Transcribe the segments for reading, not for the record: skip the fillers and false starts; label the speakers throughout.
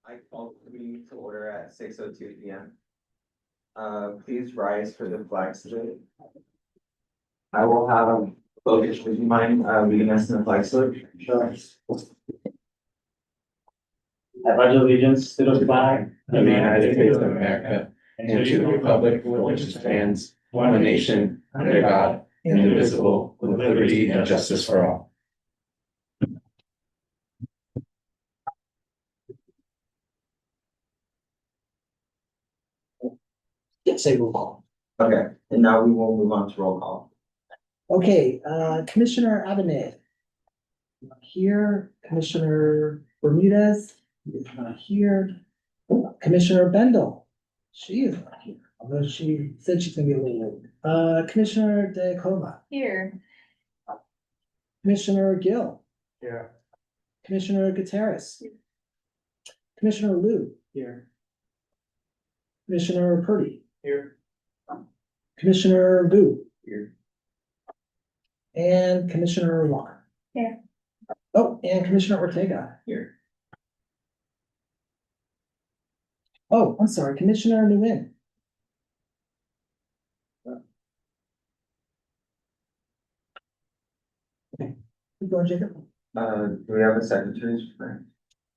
Speaker 1: I call the meeting to order at 6:02 PM. Please rise for the flag salute. I will have Bogus, would you mind, leading us in the flag salute?
Speaker 2: Sure. I pledge allegiance to the flag
Speaker 3: of the United States of America and to the republic for which it stands, one nation, under God, indivisible, with liberty and justice for all.
Speaker 4: Say roll call.
Speaker 1: Okay, and now we will move on to roll call.
Speaker 4: Okay, Commissioner Abenay. Not here. Commissioner Bermudez is not here. Commissioner Bendel. She is not here, although she said she's gonna be a little late. Commissioner De Coma.
Speaker 5: Here.
Speaker 4: Commissioner Gill.
Speaker 2: Yeah.
Speaker 4: Commissioner Gutierrez. Commissioner Liu.
Speaker 2: Here.
Speaker 4: Commissioner Purdy.
Speaker 2: Here.
Speaker 4: Commissioner Vu.
Speaker 2: Here.
Speaker 4: And Commissioner Walker.
Speaker 5: Here.
Speaker 4: Oh, and Commissioner Ortega.
Speaker 1: Here.
Speaker 4: Oh, I'm sorry, Commissioner Nguyen. Okay, keep going, Jacob.
Speaker 1: Do we have a secretary?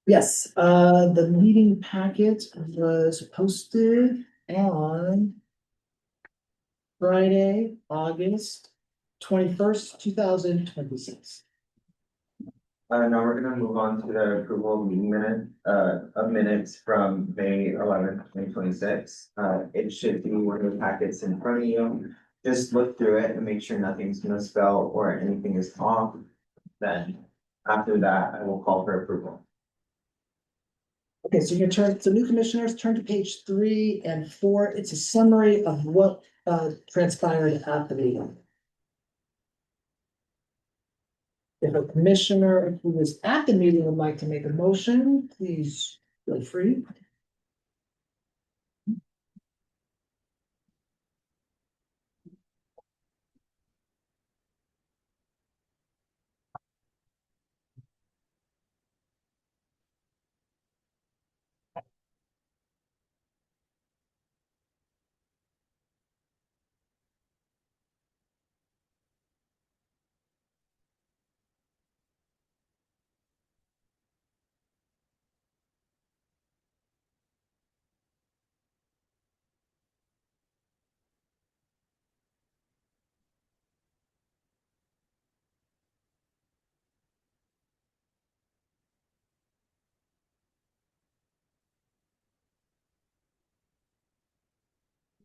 Speaker 4: Yes, the meeting packet was posted on Friday, August 21st, 2026.
Speaker 1: Now we're gonna move on to the approval of meeting minutes from May 11th, 2026. It should be one of the packets in front of you. Just look through it and make sure nothing's misspelled or anything is off. Then after that, I will call for approval.
Speaker 4: Okay, so you're gonna turn, so new commissioners, turn to page 3 and 4. It's a summary of what transpired at the meeting. If a commissioner who was at the meeting would like to make a motion, please feel free.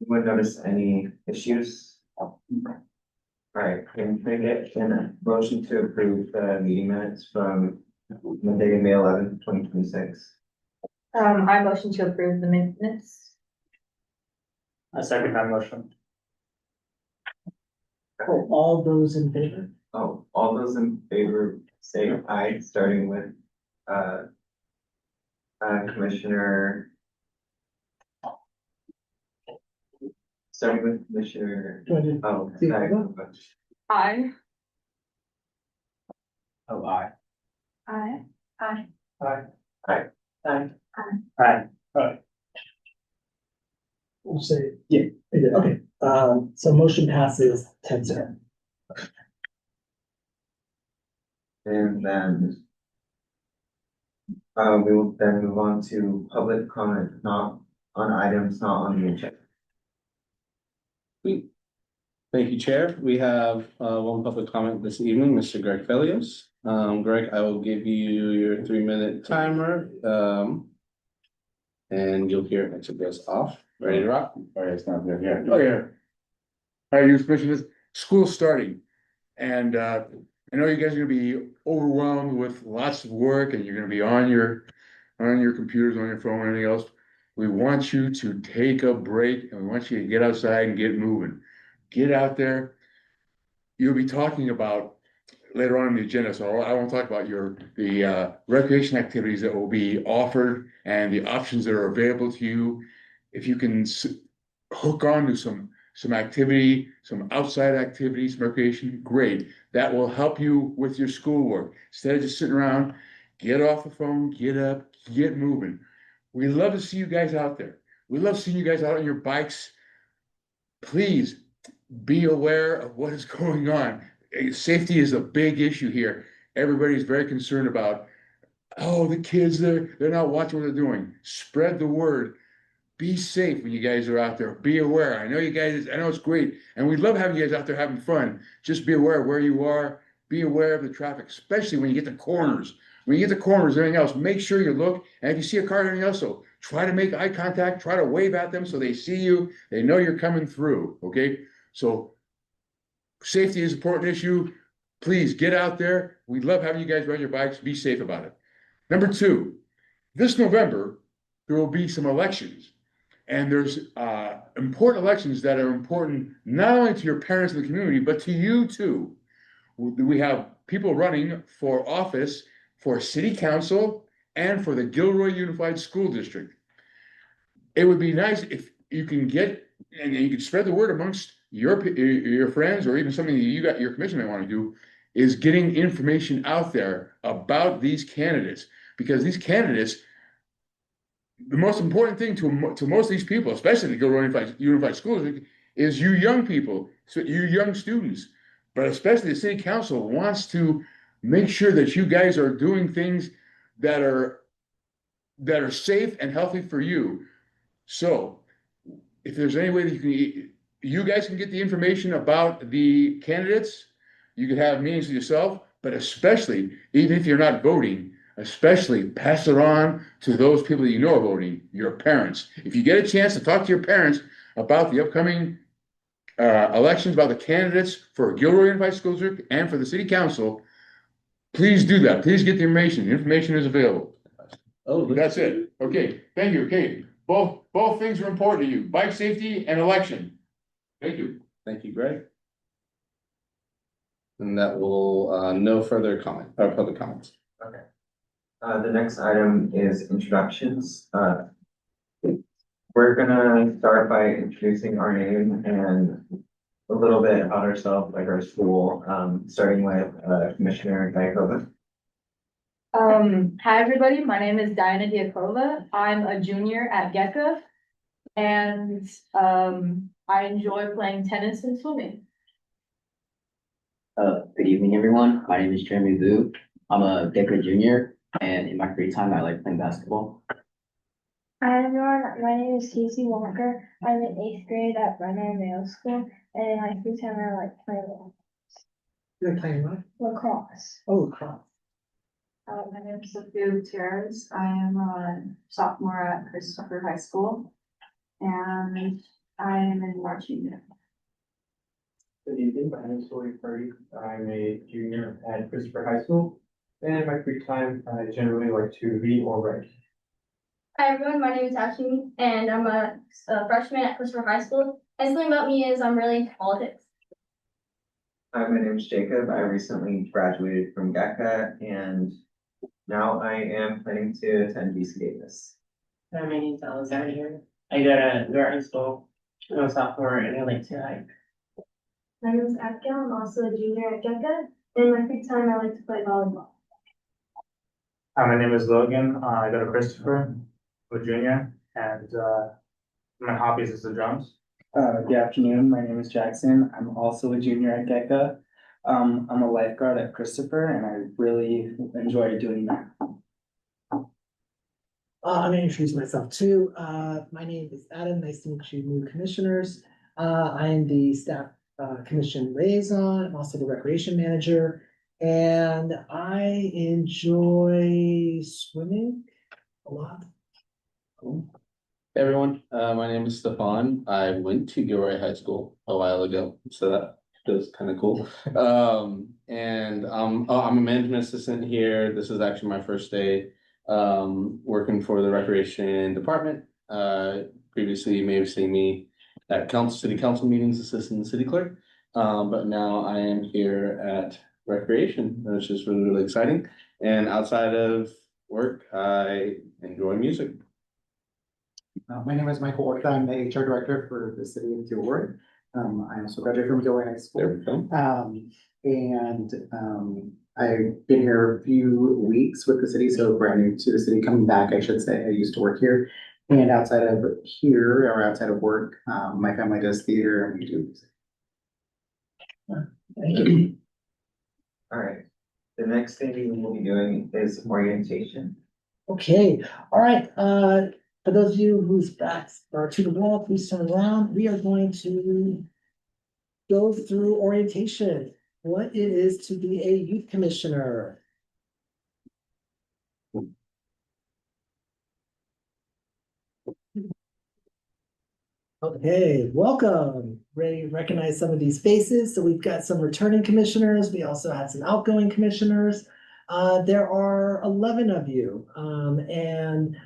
Speaker 1: You would notice any issues? Alright, can I get a motion to approve the meeting minutes from Monday, May 11th, 2026?
Speaker 5: I motion to approve the minutes.
Speaker 2: I second that motion.
Speaker 4: Oh, all those in favor?
Speaker 1: Oh, all those in favor say aye, starting with Commissioner. Starting with Commissioner, oh,
Speaker 5: Aye.
Speaker 2: Oh, aye.
Speaker 5: Aye. Aye.
Speaker 2: Aye.
Speaker 1: Aye.
Speaker 4: Aye.
Speaker 2: Aye. Aye.
Speaker 4: We'll say, yeah, we did, okay, so motion passes 10-0.
Speaker 1: and then we will then move on to public comment, not on items not on the agenda.
Speaker 3: Thank you, Chair. We have one public comment this evening, Mr. Greg Felios. Greg, I will give you your 3-minute timer. And you'll hear it as it goes off. Ready to rock?
Speaker 6: Oh, yeah, it's not there, yeah. Oh, yeah. All right, youth commissioners, school's starting. And I know you guys are gonna be overwhelmed with lots of work and you're gonna be on your computers, on your phone, or anything else. We want you to take a break and we want you to get outside and get moving. Get out there. You'll be talking about later on in the agenda, so I won't talk about the recreation activities that will be offered and the options that are available to you. If you can hook on to some activity, some outside activities, some recreation, great. That will help you with your schoolwork. Instead of just sitting around, get off the phone, get up, get moving. We love to see you guys out there. We love seeing you guys out on your bikes. Please be aware of what is going on. Safety is a big issue here. Everybody's very concerned about, oh, the kids, they're not watching what they're doing. Spread the word. Be safe when you guys are out there. Be aware. I know you guys, I know it's great. And we love having you guys out there having fun. Just be aware of where you are. Be aware of the traffic, especially when you get to corners. When you get to corners, everything else, make sure you look. And if you see a car or anything else, so try to make eye contact, try to wave at them so they see you. They know you're coming through. Okay. So safety is an important issue. Please get out there. We love having you guys ride your bikes. Be safe about it. Number two, this November, there will be some elections. And there's important elections that are important not only to your parents in the community, but to you too. We have people running for office for city council and for the Gilroy Unified School District. It would be nice if you can get, and you can spread the word amongst your friends, or even something that you got your commission may want to do, is getting information out there about these candidates. Because these candidates, the most important thing to most of these people, especially the Gilroy Unified School District, is you young people, so you young students, but especially the city council wants to make sure that you guys are doing things that are safe and healthy for you. So if there's any way that you guys can get the information about the candidates, you can have meetings with yourself, but especially, even if you're not voting, especially pass it on to those people that you know are voting, your parents. If you get a chance to talk to your parents about the upcoming elections, about the candidates for Gilroy Unified School District and for the city council, please do that. Please get the information. The information is available. Oh, that's it. Okay, thank you. Okay, both things are important to you: bike safety and election. Thank you.
Speaker 3: Thank you, Greg. And that will, no further comment, or public comments.
Speaker 1: Okay. The next item is introductions. We're gonna start by introducing our name and a little bit about ourselves, like our school, starting with Commissioner Diakova.
Speaker 5: Hi, everybody. My name is Diana Diakova. I'm a junior at GECA. And, I enjoy playing tennis and swimming.
Speaker 7: Good evening, everyone. My name is Jeremy Vu. I'm a GECA junior, and in my free time, I like playing basketball.
Speaker 8: Hi everyone, my name is Casey Walker. I'm in 8th grade at Brenner Middle School, and in my free time I like playing
Speaker 4: You're playing what?
Speaker 8: lacrosse.
Speaker 4: Oh, lacrosse.
Speaker 5: My name is Sophia Gutierrez. I am a sophomore at Christopher High School. And I am in marching band.
Speaker 2: Good evening, my name is Corey Purdy. I'm a junior at Christopher High School. And in my free time, I generally like to read or write.
Speaker 8: Hi everyone, my name is Ashley, and I'm a freshman at Christopher High School. And something about me is I'm really into politics.
Speaker 1: Hi, my name is Jacob. I recently graduated from GECA and now I am planning to attend BC Davis.
Speaker 9: Hi, my name's Alexander. I go to Norton School. I'm a sophomore and I like to hike.
Speaker 8: My name is Abigail. I'm also a junior at GECA. And in my free time, I like to play volleyball.
Speaker 2: Hi, my name is Logan. I go to Christopher, I'm a junior, and my hobbies is the drums.
Speaker 10: Good afternoon, my name is Jackson. I'm also a junior at GECA. I'm a lifeguard at Christopher and I really enjoy doing that.
Speaker 4: I'm gonna introduce myself too. My name is Adam. Nice to meet you, new commissioners. I am the staff commission liaison. I'm also the recreation manager. And I enjoy swimming a lot.
Speaker 3: Cool. Hey everyone, my name is Stefan. I went to Gilroy High School a while ago, so that feels kind of cool. And I'm a management assistant here. This is actually my first day working for the recreation department. Previously, you may have seen me at city council meetings, assistant city clerk. But now I am here at recreation, which is really, really exciting. And outside of work, I enjoy music.
Speaker 11: My name is Michael Orta. I'm the HR director for the city of Gilroy. I also graduated from Gilroy High School.
Speaker 3: There we go.
Speaker 11: I've been here a few weeks with the city, so brand new to the city, coming back, I should say. I used to work here. And outside of here, or outside of work, my family does theater and we do music.
Speaker 4: Thank you.
Speaker 1: All right, the next thing we will be doing is orientation.
Speaker 4: Okay, all right, for those of you whose backs are to the wall, please turn around. We are going to go through orientation, what it is to be a youth commissioner. Okay, welcome. Ready to recognize some of these faces. So we've got some returning commissioners. We also had some outgoing commissioners. There are 11 of you, and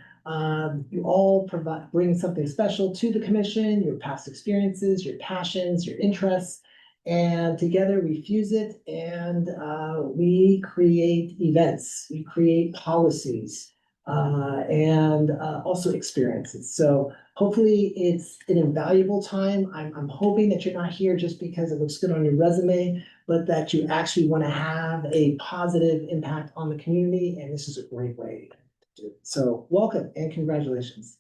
Speaker 4: you all bring something special to the commission, your past experiences, your passions, your interests, and together we fuse it and we create events, we create policies, and also experiences. So hopefully it's an invaluable time. I'm hoping that you're not here just because it looks good on your resume, but that you actually want to have a positive impact on the community, and this is a great way to do it. So welcome and congratulations.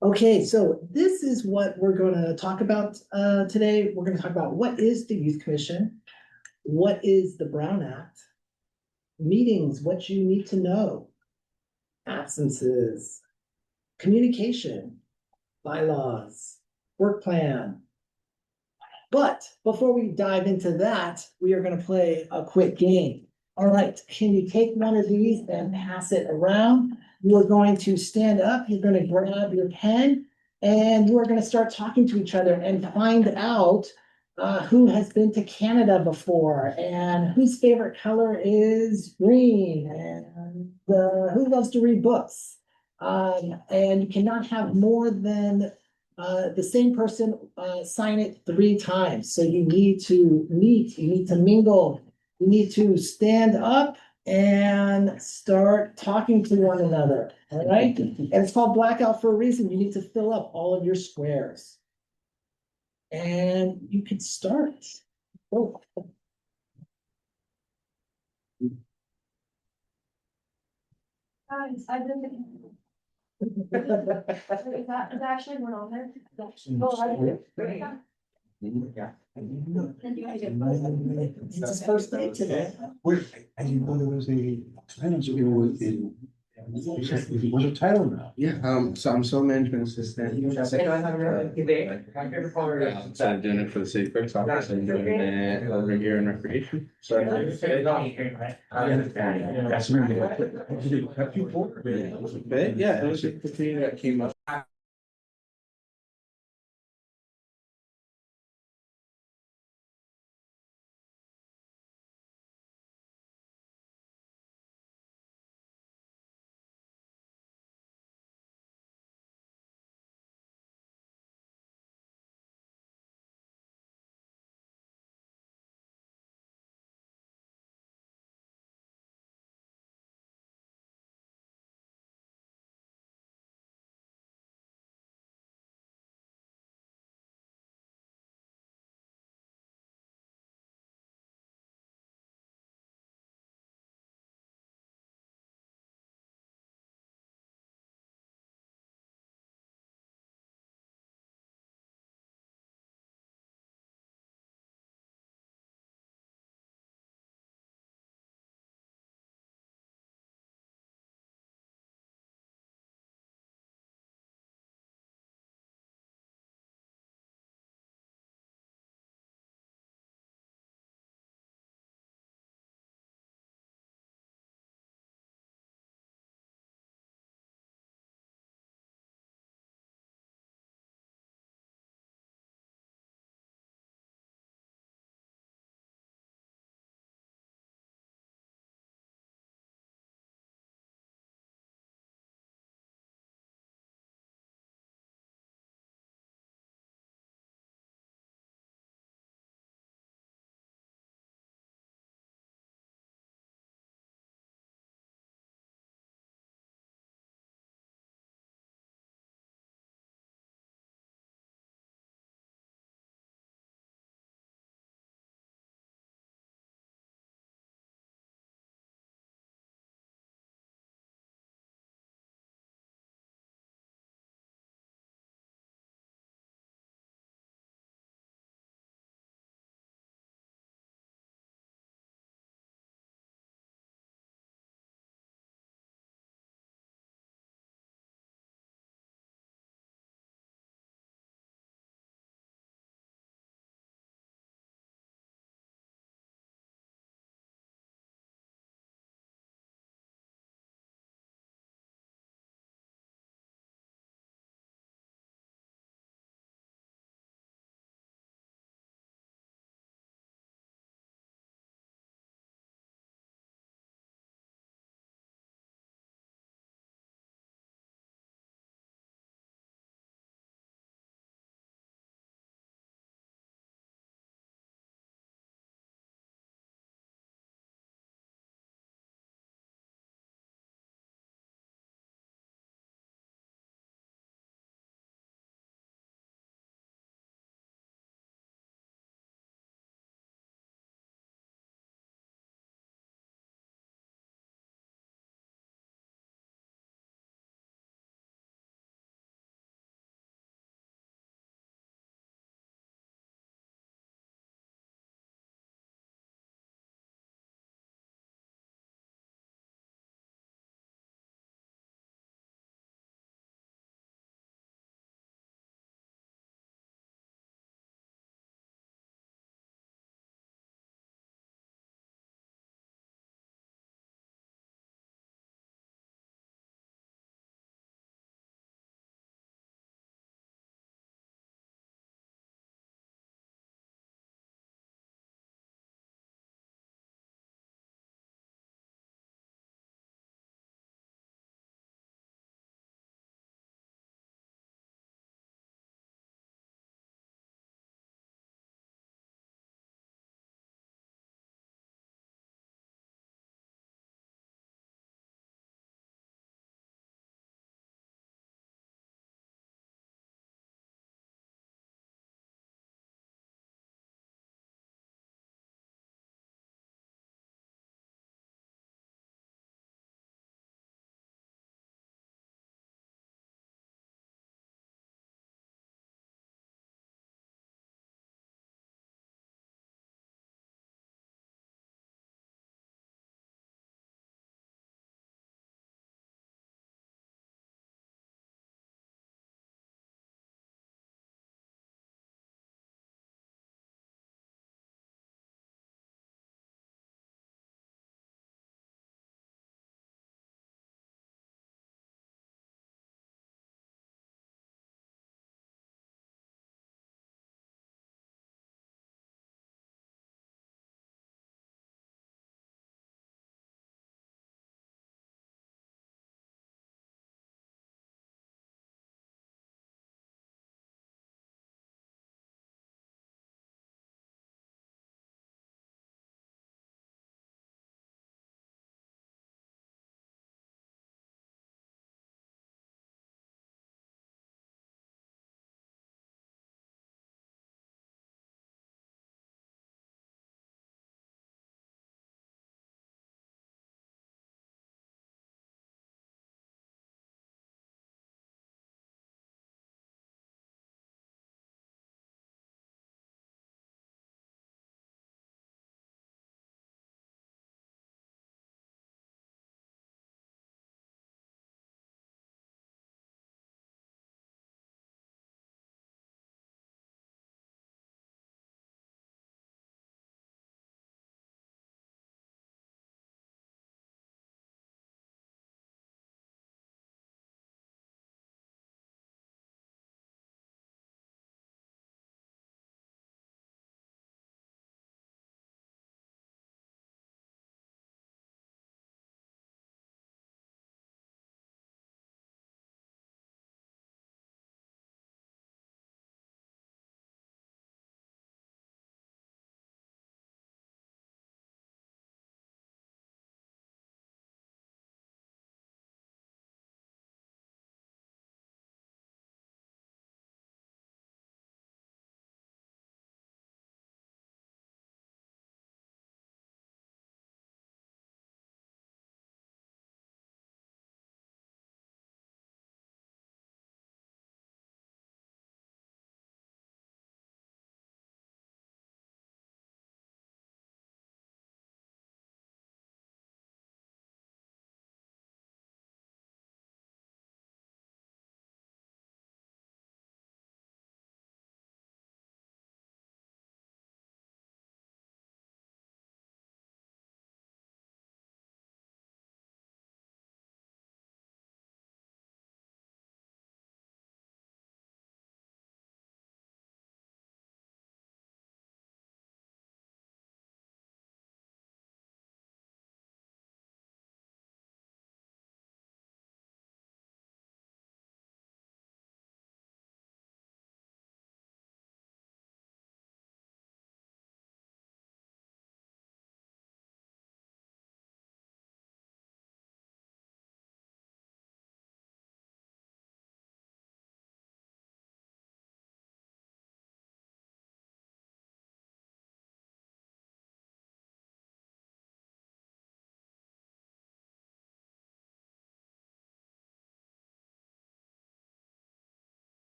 Speaker 4: Okay, so this is what we're going to talk about today. We're going to talk about what is the Youth Commission, what is the Brown Act, meetings, what you need to know, absences, communication, bylaws, work plan. But before we dive into that, we are going to play a quick game. All right, can you take one of these and pass it around? You are going to stand up, you're going to grab your pen, and you are going to start talking to each other and find out who has been to Canada before and whose favorite color is green and who loves to read books. And you cannot have more than the same person sign it 3 times. So you need to meet, you need to mingle, you need to stand up and start talking to one another. All right. And it's called blackout for a reason. You need to fill up all of your squares. And you can start. Oh.
Speaker 8: Guys, I've been. Is that actually one on there? Oh, I
Speaker 1: Yeah.
Speaker 4: It's his first day today.
Speaker 11: And you know, there was a what's the title now?
Speaker 3: Yeah, so I'm sole management assistant. So I'm doing it for the city clerk's office and doing it over here in recreation. So.
Speaker 11: That's really good.
Speaker 3: Yeah, it was a opportunity that came up.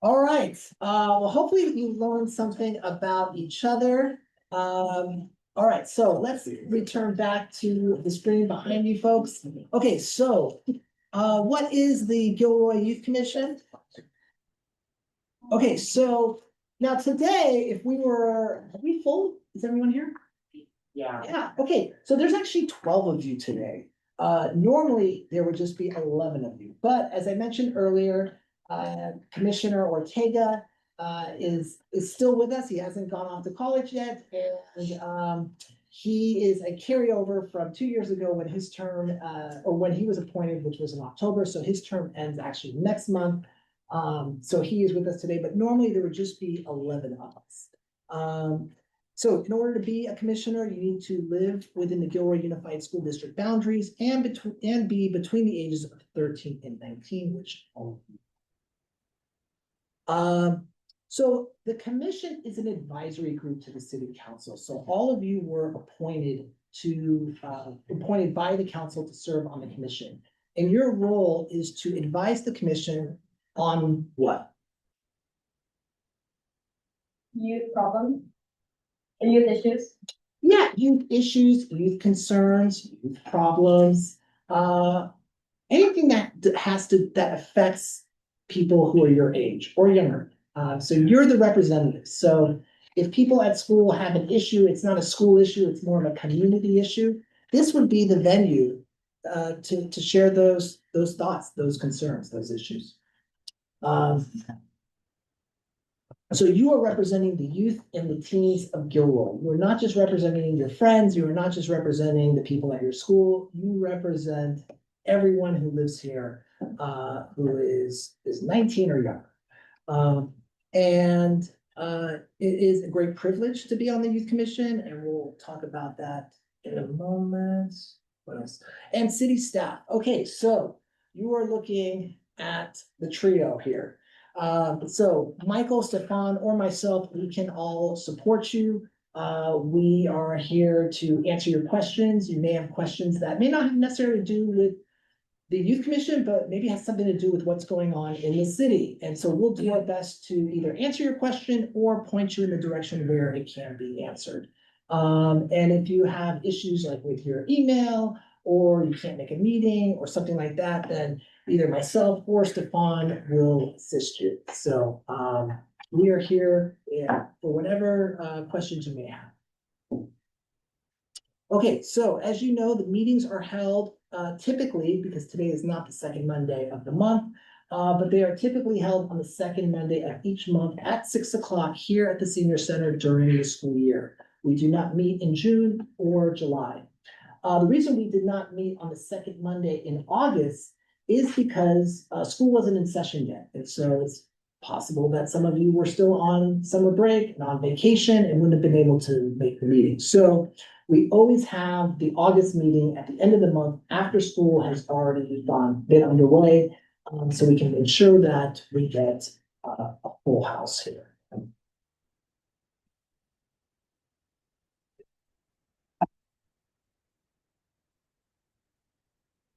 Speaker 4: All right, well, hopefully you learned something about each other. All right, so let's return back to the screen behind you folks. Okay, so, what is the Gilroy Youth Commission? Okay, so now today, if we were, are we full? Is everyone here?
Speaker 9: Yeah.
Speaker 4: Yeah, okay, so there's actually 12 of you today. Normally, there would just be 11 of you, but as I mentioned earlier, Commissioner Ortega is still with us. He hasn't gone off to college yet, and he is a carryover from 2 years ago when his term, or when he was appointed, which was in October, so his term ends actually next month. So he is with us today, but normally there would just be 11 of us. So in order to be a commissioner, you need to live within the Gilroy Unified School District boundaries and be between the ages of 13 and 19, which all of you. So the commission is an advisory group to the city council. So all of you were appointed by the council to serve on the commission. And your role is to advise the commission on what?
Speaker 8: Youth problem, youth issues.
Speaker 4: Yeah, youth issues, youth concerns, youth problems, anything that affects people who are your age or younger. So you're the representative. So if people at school have an issue, it's not a school issue, it's more of a community issue. This would be the venue to share those thoughts, those concerns, those issues. So you are representing the youth and the teens of Gilroy. You're not just representing your friends, you are not just representing the people at your school, you represent everyone who lives here who is 19 or younger. It is a great privilege to be on the Youth Commission, and we'll talk about that in a moment. What else? And city staff. Okay, so you are looking at the trio here. So Michael, Stefan, or myself, we can all support you. We are here to answer your questions. You may have questions that may not necessarily do with the Youth Commission, but maybe has something to do with what's going on in the city. And so we'll do our best to either answer your question or point you in the direction where it can be answered. And if you have issues like with your email, or you can't make a meeting or something like that, then either myself or Stefan will assist you. So we are here for whatever questions you may have. Okay, so as you know, the meetings are held typically, because today is not the second Monday of the month, but they are typically held on the second Monday of each month at 6 o'clock here at the Senior Center during the school year. We do not meet in June or July. The reason we did not meet on the second Monday in August is because school wasn't in session yet. And so it's possible that some of you were still on summer break and on vacation and wouldn't have been able to make the meeting. So we always have the August meeting at the end of the month after school has already been underway, so we can ensure that we get a full house here.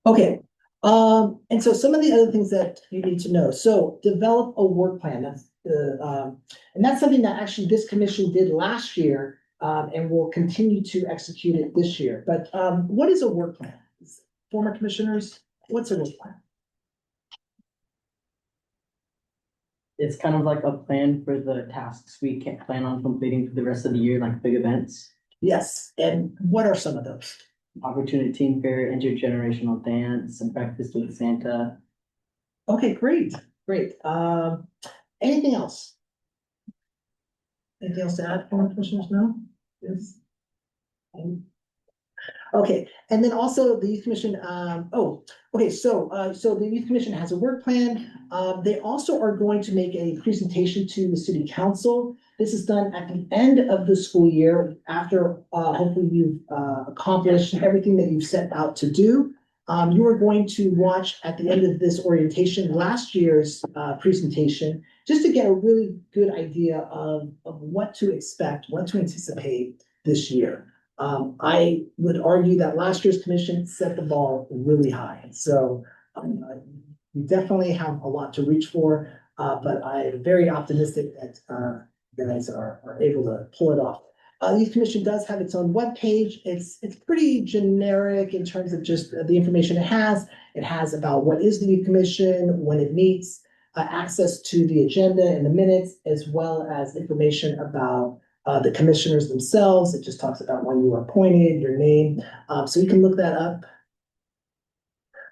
Speaker 4: Okay, and so some of the other things that you need to know. So develop a work plan. That's and that's something that actually this commission did last year, and will continue to execute it this year. But what is a work plan? Former commissioners, what's a work plan?
Speaker 7: It's kind of like a plan for the tasks we can plan on completing for the rest of the year, like big events.
Speaker 4: Yes, and what are some of those?
Speaker 7: Opportunity Teen Fair, intergenerational dance, and breakfast with Santa.
Speaker 4: Okay, great, great. Anything else? Anything else to add, from commissioners? No? Yes. Okay, and then also the youth commission, so the youth commission has a work plan. They also are going to make a presentation to the city council. This is done at the end of the school year after, hopefully you've, accomplished everything that you've set out to do. You are going to watch at the end of this orientation, last year's, presentation, just to get a really good idea of what to expect, what to anticipate this year. I would argue that last year's commission set the bar really high, so we definitely have a lot to reach for, but I'm very optimistic that you guys are able to pull it off. The youth commission does have its own webpage. It's pretty generic in terms of just the information it has. It has about what is the youth commission, when it meets, access to the agenda and the minutes, as well as information about the commissioners themselves. It just talks about when you were appointed, your name, so you can look that up.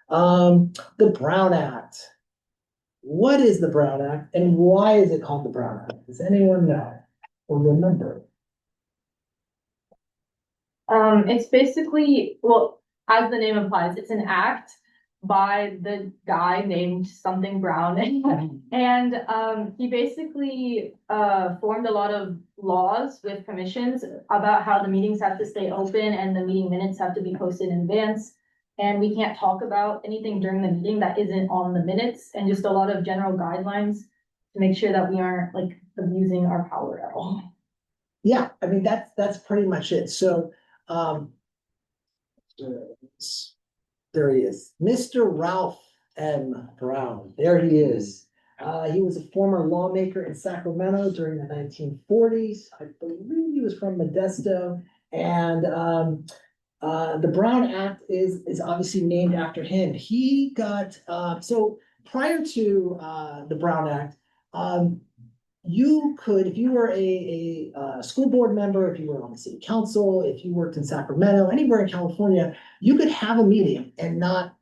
Speaker 4: The Brown Act. What is the Brown Act and why is it called the Brown Act? Does anyone know or remember?
Speaker 12: It's basically, well, as the name implies, it's an act by the guy named something Brown. And he basically formed a lot of laws with commissions about how the meetings have to stay open and the meeting minutes have to be posted in advance. And we can't talk about anything during the meeting that isn't on the minutes, and just a lot of general guidelines to make sure that we aren't like abusing our power at all.
Speaker 4: Yeah, I mean, that's pretty much it. So, there he is, Mr. Ralph M. Brown. There he is. He was a former lawmaker in Sacramento during the 1940s. I believe he was from Modesto. And the Brown Act is obviously named after him. He got, so prior to the Brown Act, you could, if you were a school board member, if you were on the city council, if you worked in Sacramento, anywhere in California, you could have a meeting and not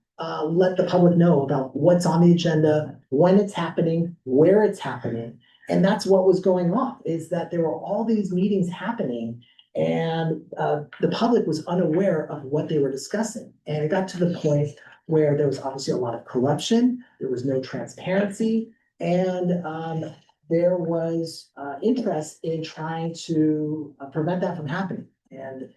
Speaker 4: let the public know about what's on the agenda, when it's happening, where it's happening. And that's what was going on, is that there were all these meetings happening and the public was unaware of what they were discussing. And it got to the point where there was obviously a lot of corruption, there was no transparency, and there was interest in trying to prevent that from happening. And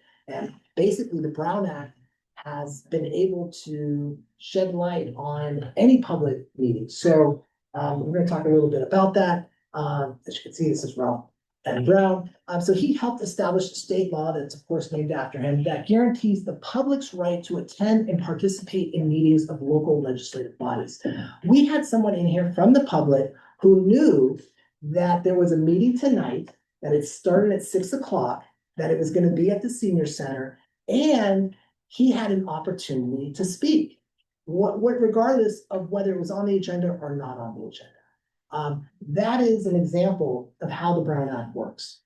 Speaker 4: basically the Brown Act has been able to shed light on any public meeting. So we're gonna talk a little bit about that. As you can see, this is Ralph M. Brown. So he helped establish a state law that's of course named after him that guarantees the public's right to attend and participate in meetings of local legislative bodies. We had someone in here from the public who knew that there was a meeting tonight, that it started at 6 o'clock, that it was gonna be at the senior center, and he had an opportunity to speak. What regardless of whether it was on the agenda or not on the agenda. That is an example of how the Brown Act works.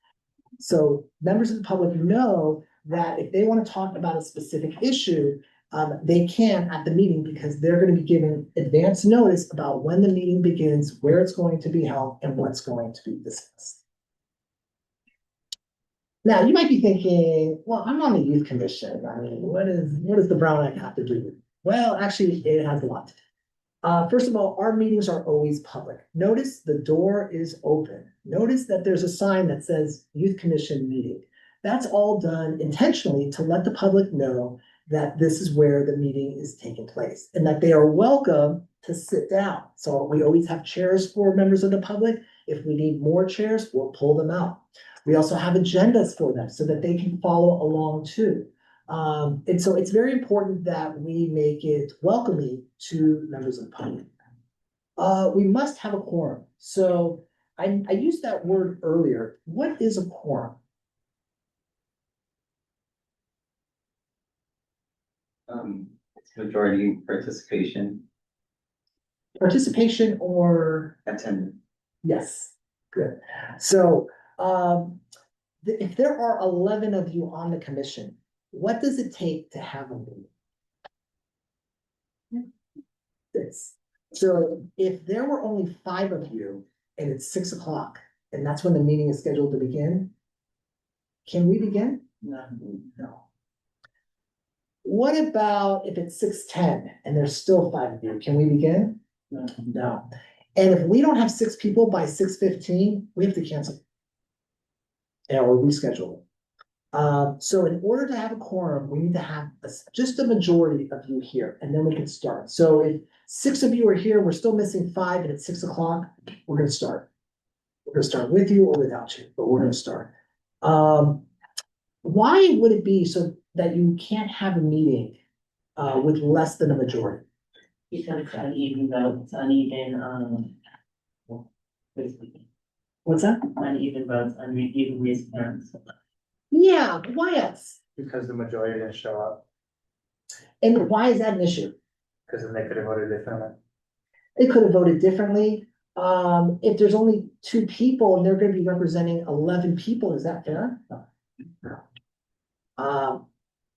Speaker 4: So members of the public know that if they want to talk about a specific issue, they can at the meeting, because they're going to be given advance notice about when the meeting begins, where it's going to be held, and what's going to be discussed. Now, you might be thinking, well, I'm on the youth commission. I mean, what does the Brown Act have to do with it? Well, actually, it has a lot to do. First of all, our meetings are always public. Notice the door is open. Notice that there's a sign that says Youth Commission meeting. That's all done intentionally to let the public know that this is where the meeting is taking place and that they are welcome to sit down. So we always have chairs for members of the public. If we need more chairs, we'll pull them out. We also have agendas for them so that they can follow along too. And so it's very important that we make it welcoming to members of the public. We must have a quorum. So I used that word earlier. What is a quorum?
Speaker 1: It's majority participation.
Speaker 4: Participation or?
Speaker 1: Attendance.
Speaker 4: Yes, good. So if there are 11 of you on the commission, what does it take to have a meeting? This. So if there were only 5 of you and it's 6 o'clock, and that's when the meeting is scheduled to begin. Can we begin?
Speaker 9: No.
Speaker 4: No. What about if it's 6:10 and there's still 5 of you? Can we begin?
Speaker 9: No.
Speaker 4: No. And if we don't have 6 people by 6:15, we have to cancel. And or reschedule. So in order to have a quorum, we need to have just a majority of you here, and then we can start. So if 6 of you are here, we're still missing 5, and it's 6 o'clock, we're gonna start. We're gonna start with you or without you, but we're gonna start. Why would it be so that you can't have a meeting with less than a majority?
Speaker 9: Because it's uneven votes, uneven, basically,
Speaker 4: What's that?
Speaker 9: uneven votes, uneven response.
Speaker 4: Yeah, why else?
Speaker 10: Because the majority didn't show up,
Speaker 4: And why is that an issue?
Speaker 10: because then they could have voted differently.
Speaker 4: They could have voted differently. If there's only 2 people and they're gonna be representing 11 people, is that fair? No.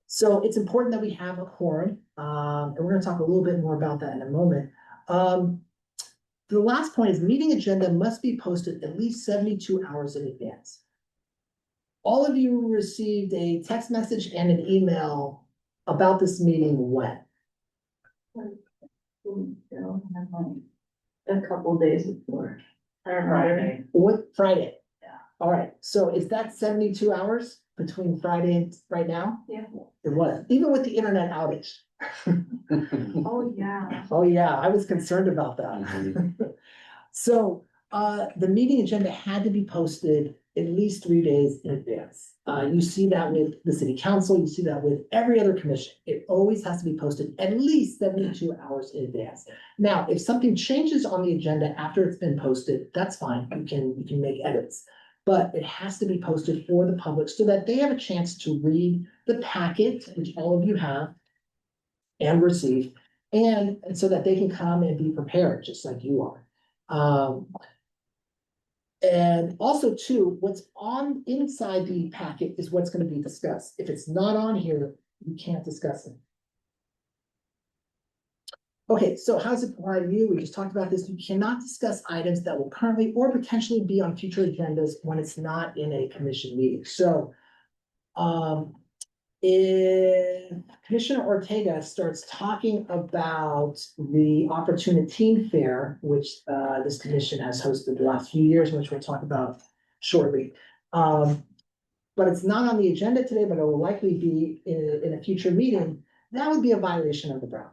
Speaker 4: So it's important that we have a quorum, and we're gonna talk a little bit more about that in a moment. The last point is meeting agenda must be posted at least 72 hours in advance. All of you received a text message and an email about this meeting when?
Speaker 5: A couple days before.
Speaker 9: Friday.
Speaker 4: What, Friday?
Speaker 5: Yeah.
Speaker 4: All right, so is that 72 hours between Friday and right now?
Speaker 5: Yeah.
Speaker 4: It was, even with the internet outage.
Speaker 5: Oh, yeah.
Speaker 4: Oh, yeah, I was concerned about that. So, the meeting agenda had to be posted at least 3 days in advance. You see that with the city council, you see that with every other commission. It always has to be posted at least 72 hours in advance. Now, if something changes on the agenda after it's been posted, that's fine, you can make edits. But it has to be posted for the public so that they have a chance to read the packet, which all of you have, and receive, and so that they can come and be prepared, just like you are. And also too, what's on inside the packet is what's gonna be discussed. If it's not on here, you can't discuss it. Okay, so how does it apply to you? We just talked about this. You cannot discuss items that will currently or potentially be on future agendas when it's not in a commission meeting. So, if Commissioner Ortega starts talking about the Opportunity Fair, which this commission has hosted the last few years, which we'll talk about shortly. But it's not on the agenda today, but it will likely be in a future meeting. That would be a violation of the Brown.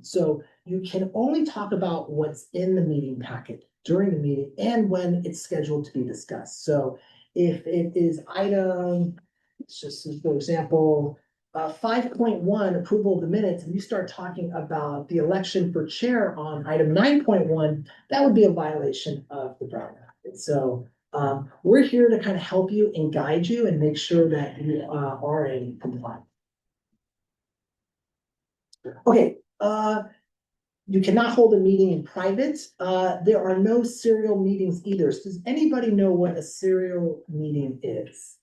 Speaker 4: So you can only talk about what's in the meeting packet during the meeting and when it's scheduled to be discussed. So if it is item, it's just, for example, 5.1, approval of the minutes, and you start talking about the election for chair on item 9.1, that would be a violation of the Brown Act. So we're here to kind of help you and guide you and make sure that you are in compliance. Okay, you cannot hold a meeting in private. There are no serial meetings either. So does anybody know what a serial meeting is?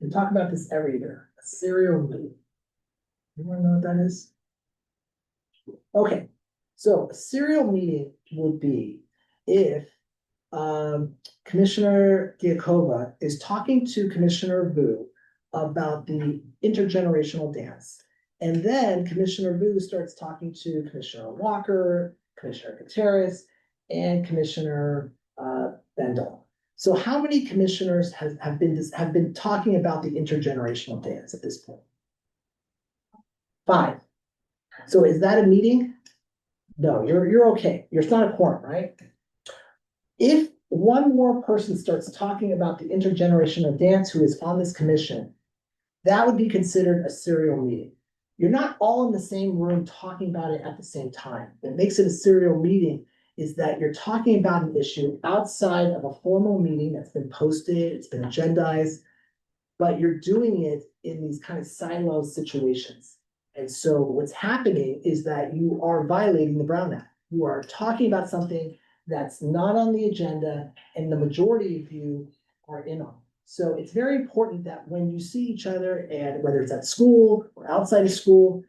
Speaker 4: We talk about this every year, a serial meeting. You wanna know what that is? Okay, so a serial meeting would be if Commissioner Giacova is talking to Commissioner Vu about the intergenerational dance. And then Commissioner Vu starts talking to Commissioner Walker, Commissioner Gutierrez, and Commissioner Bendel. So how many commissioners have been talking about the intergenerational dance at this point? 5. So is that a meeting? No, you're okay. You're not a quorum, right? If one more person starts talking about the intergenerational dance who is on this commission, that would be considered a serial meeting. You're not all in the same room talking about it at the same time. What makes it a serial meeting is that you're talking about an issue outside of a formal meeting that's been posted, it's been agendized, but you're doing it in these kind of silo situations. And so what's happening is that you are violating the Brown Act. You are talking about something that's not on the agenda and the majority of you are in on. So it's very important that when you see each other, and whether it's at school or outside of school,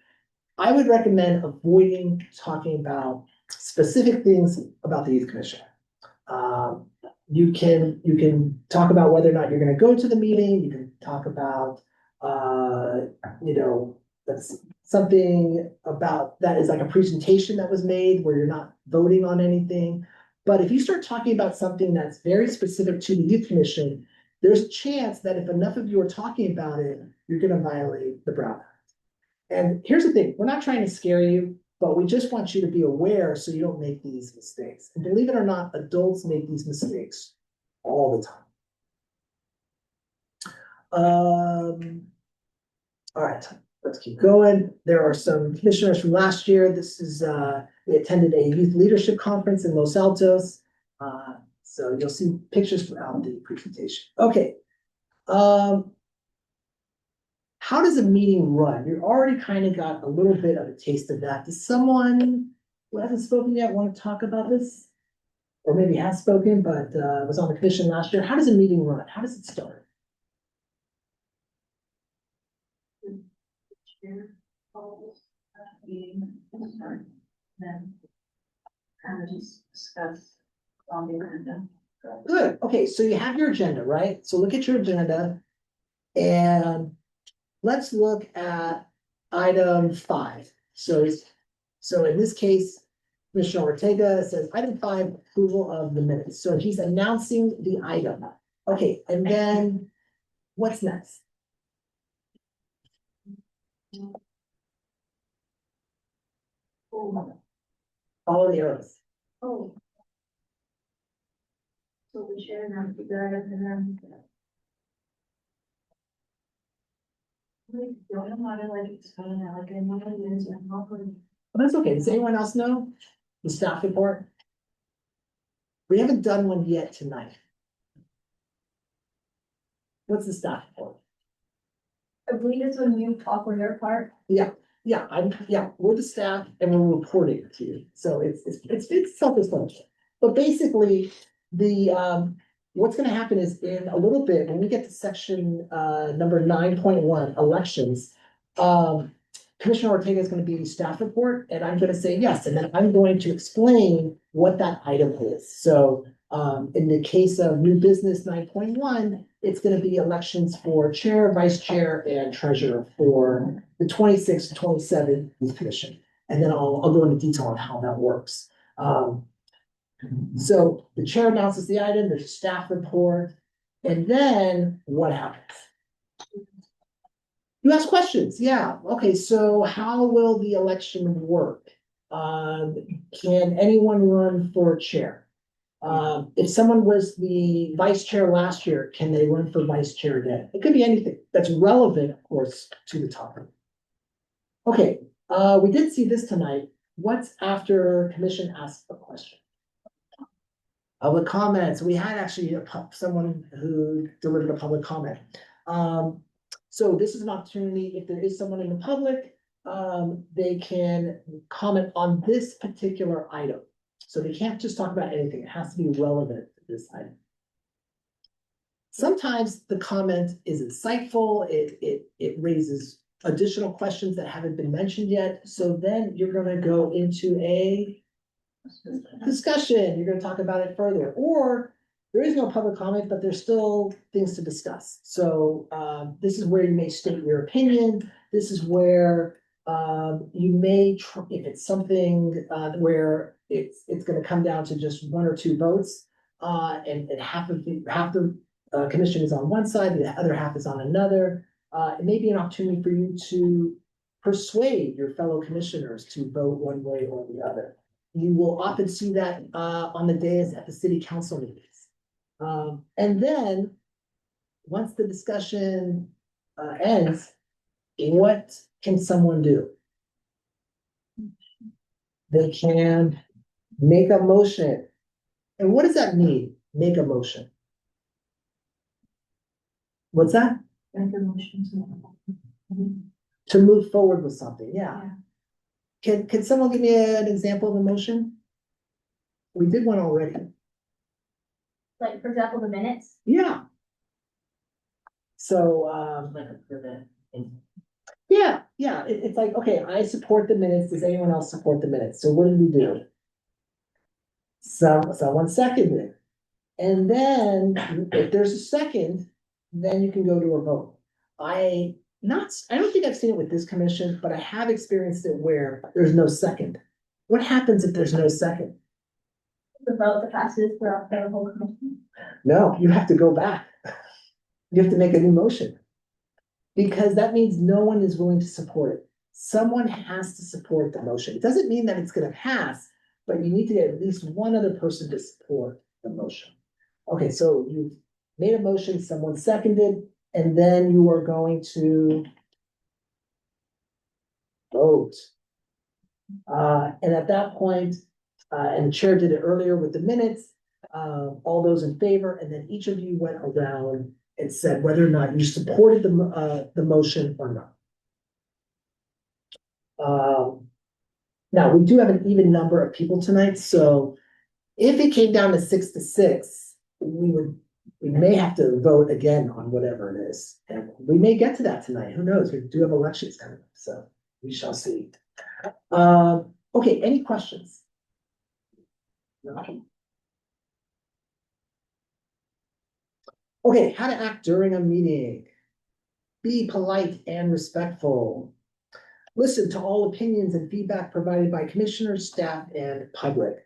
Speaker 4: I would recommend avoiding talking about specific things about the Youth Commission. You can talk about whether or not you're gonna go to the meeting, you can talk about, you know, that's something about, that is like a presentation that was made where you're not voting on anything. But if you start talking about something that's very specific to the youth commission, there's a chance that if enough of you are talking about it, you're gonna violate the Brown Act. And here's the thing, we're not trying to scare you, but we just want you to be aware so you don't make these mistakes. And believe it or not, adults make these mistakes all the time. All right, let's keep going. There are some commissioners from last year. This is, we attended a youth leadership conference in Los Altos. So you'll see pictures throughout the presentation. Okay. How does a meeting run? You already kind of got a little bit of a taste of that. Does someone who hasn't spoken yet want to talk about this? Or maybe has spoken, but was on the commission last year. How does a meeting run? How does it start?
Speaker 5: Chair calls meeting, start, then kind of just discuss on the agenda.
Speaker 4: Good. Okay, so you have your agenda, right? So look at your agenda and let's look at item 5. So in this case, Commissioner Ortega says item 5, approval of the minutes. So he's announcing the item. Okay, and then what's next? Follow the arrows.
Speaker 5: Oh. So the chair now, the guy and then. We don't know how to like explain it, like I know it is, and hopefully.
Speaker 4: Well, that's okay. Does anyone else know the staff report? We haven't done one yet tonight. What's the staff report?
Speaker 12: I believe it's when you talk on your part.
Speaker 4: Yeah, we're the staff and we're reporting to you. So it's self-explanatory. But basically, the what's gonna happen is in a little bit, when we get to section number 9.1, elections, Commissioner Ortega is gonna be staff report, and I'm gonna say yes, and then I'm going to explain what that item is. So in the case of new business 9.1, it's gonna be elections for chair, vice chair, and treasurer for the 26-27 youth commission. And then I'll go into detail on how that works. So the chair announces the item, there's a staff report, and then what happens? You ask questions, yeah. Okay, so how will the election work? Can anyone run for chair? If someone was the vice chair last year, can they run for vice chair again? It could be anything that's relevant, of course, to the topic. Okay, we did see this tonight. What's after commission asks a question? Public comments. We had actually someone who delivered a public comment. So this is an opportunity, if there is someone in the public, they can comment on this particular item. So they can't just talk about anything. It has to be relevant to this item. Sometimes the comment is insightful. It raises additional questions that haven't been mentioned yet. So then you're gonna go into a discussion. You're gonna talk about it further, or there is no public comment, but there's still things to discuss. So this is where you may state your opinion. This is where you may, if it's something where it's gonna come down to just 1 or 2 votes, and half the commission is on one side, the other half is on another. It may be an opportunity for you to persuade your fellow commissioners to vote one way or the other. You will often see that on the days at the city council meetings. And then, once the discussion ends, what can someone do? They can make a motion. And what does that mean, make a motion? What's that?
Speaker 5: Make a motion
Speaker 4: To move forward with something, yeah. Can someone give me an example of a motion? We did one already.
Speaker 8: Like, for example, the minutes.
Speaker 4: Yeah. So, yeah, it's like, okay, I support the minutes. Does anyone else support the minutes? So what did we do? Someone seconded. And then if there's a second, then you can go to a vote. I don't think I've seen it with this commission, but I have experienced it where there's no second. What happens if there's no second?
Speaker 8: The vote that passes throughout the whole commission.
Speaker 4: No, you have to go back. You have to make a new motion. Because that means no one is willing to support it. Someone has to support the motion. It doesn't mean that it's gonna pass, but you need to get at least one other person to support the motion. Okay, so you made a motion, someone seconded, and then you are going to vote. And at that point, and the chair did it earlier with the minutes, all those in favor, and then each of you went around and said whether or not you supported the motion or not. Now, we do have an even number of people tonight, so if it came down to 6-6, we may have to vote again on whatever it is. And we may get to that tonight, who knows, we do have elections coming up, so we shall see. Okay, any questions? No? Okay, how to act during a meeting. Be polite and respectful. Listen to all opinions and feedback provided by commissioners, staff, and public.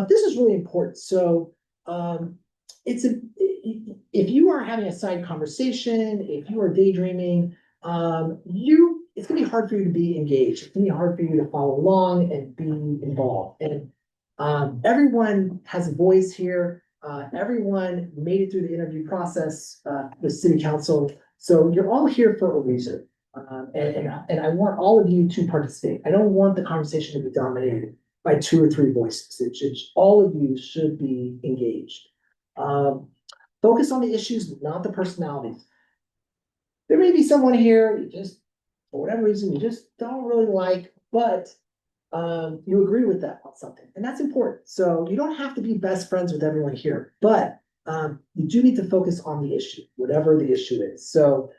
Speaker 4: This is really important. So if you are having a side conversation, if you are daydreaming, it's gonna be hard for you to be engaged. It's gonna be hard for you to follow along and be involved. And everyone has a voice here. Everyone made it through the interview process, the city council. So you're all here for a reason. And I want all of you to participate. I don't want the conversation to be dominated by 2 or 3 voices. All of you should be engaged. Focus on the issues, not the personalities. There may be someone here, you just, for whatever reason, you just don't really like, but you agree with that on something, and that's important. So you don't have to be best friends with everyone here, but you do need to focus on the issue, whatever the issue is. So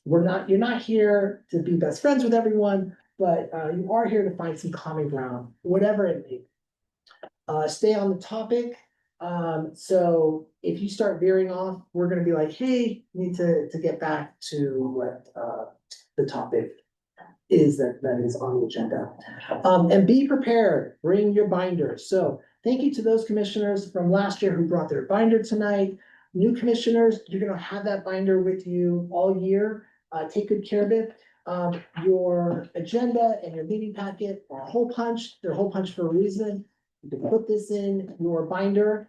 Speaker 4: you're not here to be best friends with everyone, but you are here to find some common ground, whatever it may be. Stay on the topic. So if you start veering off, we're gonna be like, hey, you need to get back to what the topic is that is on the agenda. And be prepared, bring your binder. So thank you to those commissioners from last year who brought their binder tonight. New commissioners, you're gonna have that binder with you all year. Take good care of it. Your agenda and your meeting packet are a hole punch. They're a hole punch for a reason. You can put this in your binder.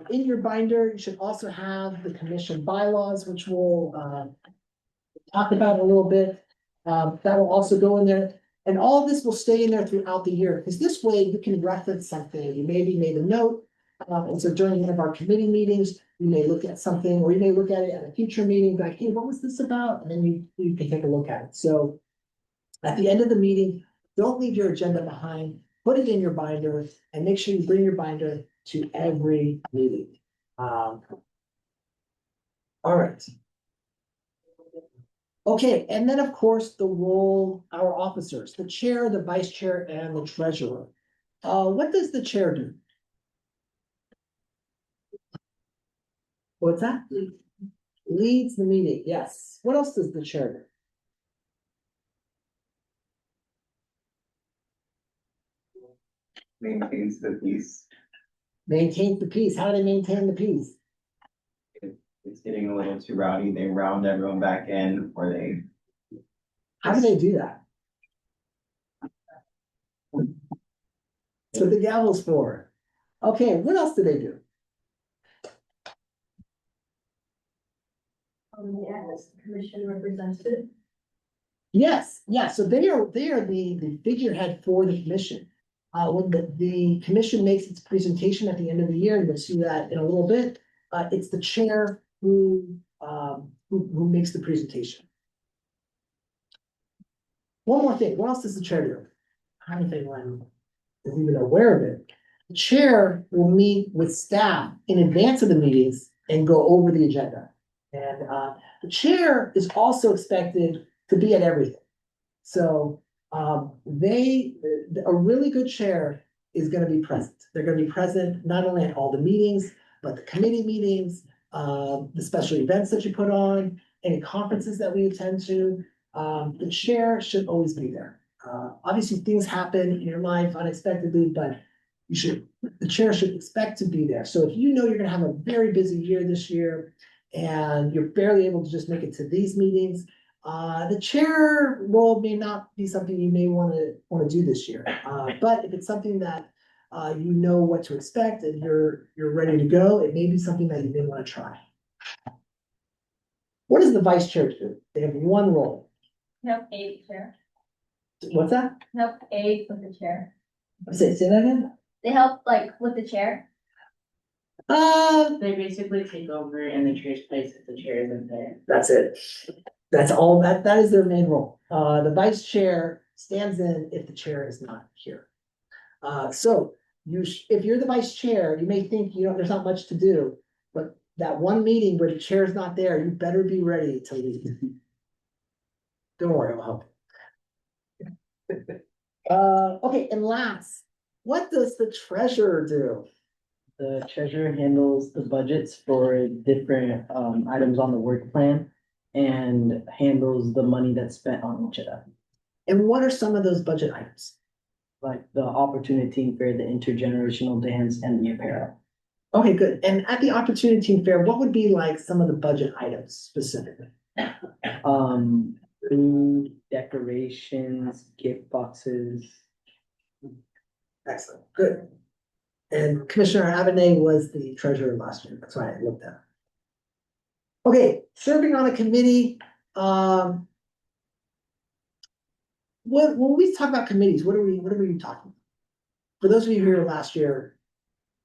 Speaker 4: In your binder, you should also have the commission bylaws, which we'll talk about a little bit. That will also go in there. And all of this will stay in there throughout the year, because this way you can reference something. You maybe made a note. And so during one of our committee meetings, you may look at something, or you may look at it at a future meeting, like, hey, what was this about? And then you can take a look at it. So at the end of the meeting, don't leave your agenda behind, put it in your binder, and make sure you bring your binder to every meeting. All right. Okay, and then of course, the role, our officers, the chair, the vice chair, and the treasurer. What does the chair do? What's that? Leads the meeting, yes. What else does the chair do?
Speaker 1: Maintains the peace.
Speaker 4: Maintains the peace. How do they maintain the peace?
Speaker 1: It's getting a little too rowdy, they round everyone back in, or they.
Speaker 4: How do they do that? That's what the gavel's for. Okay, what else do they do?
Speaker 12: They act as commission representative.
Speaker 4: Yes, yeah, so they are the figurehead for the commission. When the commission makes its presentation at the end of the year, and you'll see that in a little bit, it's the chair who makes the presentation. One more thing, what else does the chair do? I don't think anyone is even aware of it. The chair will meet with staff in advance of the meetings and go over the agenda. And the chair is also expected to be at everything. So a really good chair is gonna be present. They're gonna be present not only at all the meetings, but the committee meetings, the special events that you put on, any conferences that we attend to, the chair should always be there. Obviously, things happen in your life unexpectedly, but the chair should expect to be there. So if you know you're gonna have a very busy year this year and you're barely able to just make it to these meetings, the chair role may not be something you may wanna do this year. But if it's something that you know what to expect and you're ready to go, it may be something that you may wanna try. What does the vice chair do? They have one role.
Speaker 12: Help aid chair.
Speaker 4: What's that?
Speaker 12: Help aid with the chair.
Speaker 4: Say that again?
Speaker 8: They help like with the chair.
Speaker 9: They basically take over in the chair's place if the chair isn't there.
Speaker 4: That's it. That's all, that is their main role. The vice chair stands in if the chair is not here. So if you're the vice chair, you may think, there's not much to do, but that one meeting where the chair is not there, you better be ready to leave. Don't worry, I'll help. Okay, and last, what does the treasurer do?
Speaker 10: The treasurer handles the budgets for different items on the work plan and handles the money that's spent on each of them.
Speaker 4: And what are some of those budget items?
Speaker 10: Like the opportunity fair, the intergenerational dance, and the apparel.
Speaker 4: Okay, good. And at the opportunity fair, what would be like some of the budget items specifically?
Speaker 10: Food, decorations, gift boxes.
Speaker 4: Excellent, good. And Commissioner Avenay was the treasurer last year. That's why I looked at. Okay, serving on a committee. When we talk about committees, what are we talking about? For those of you who were here last year,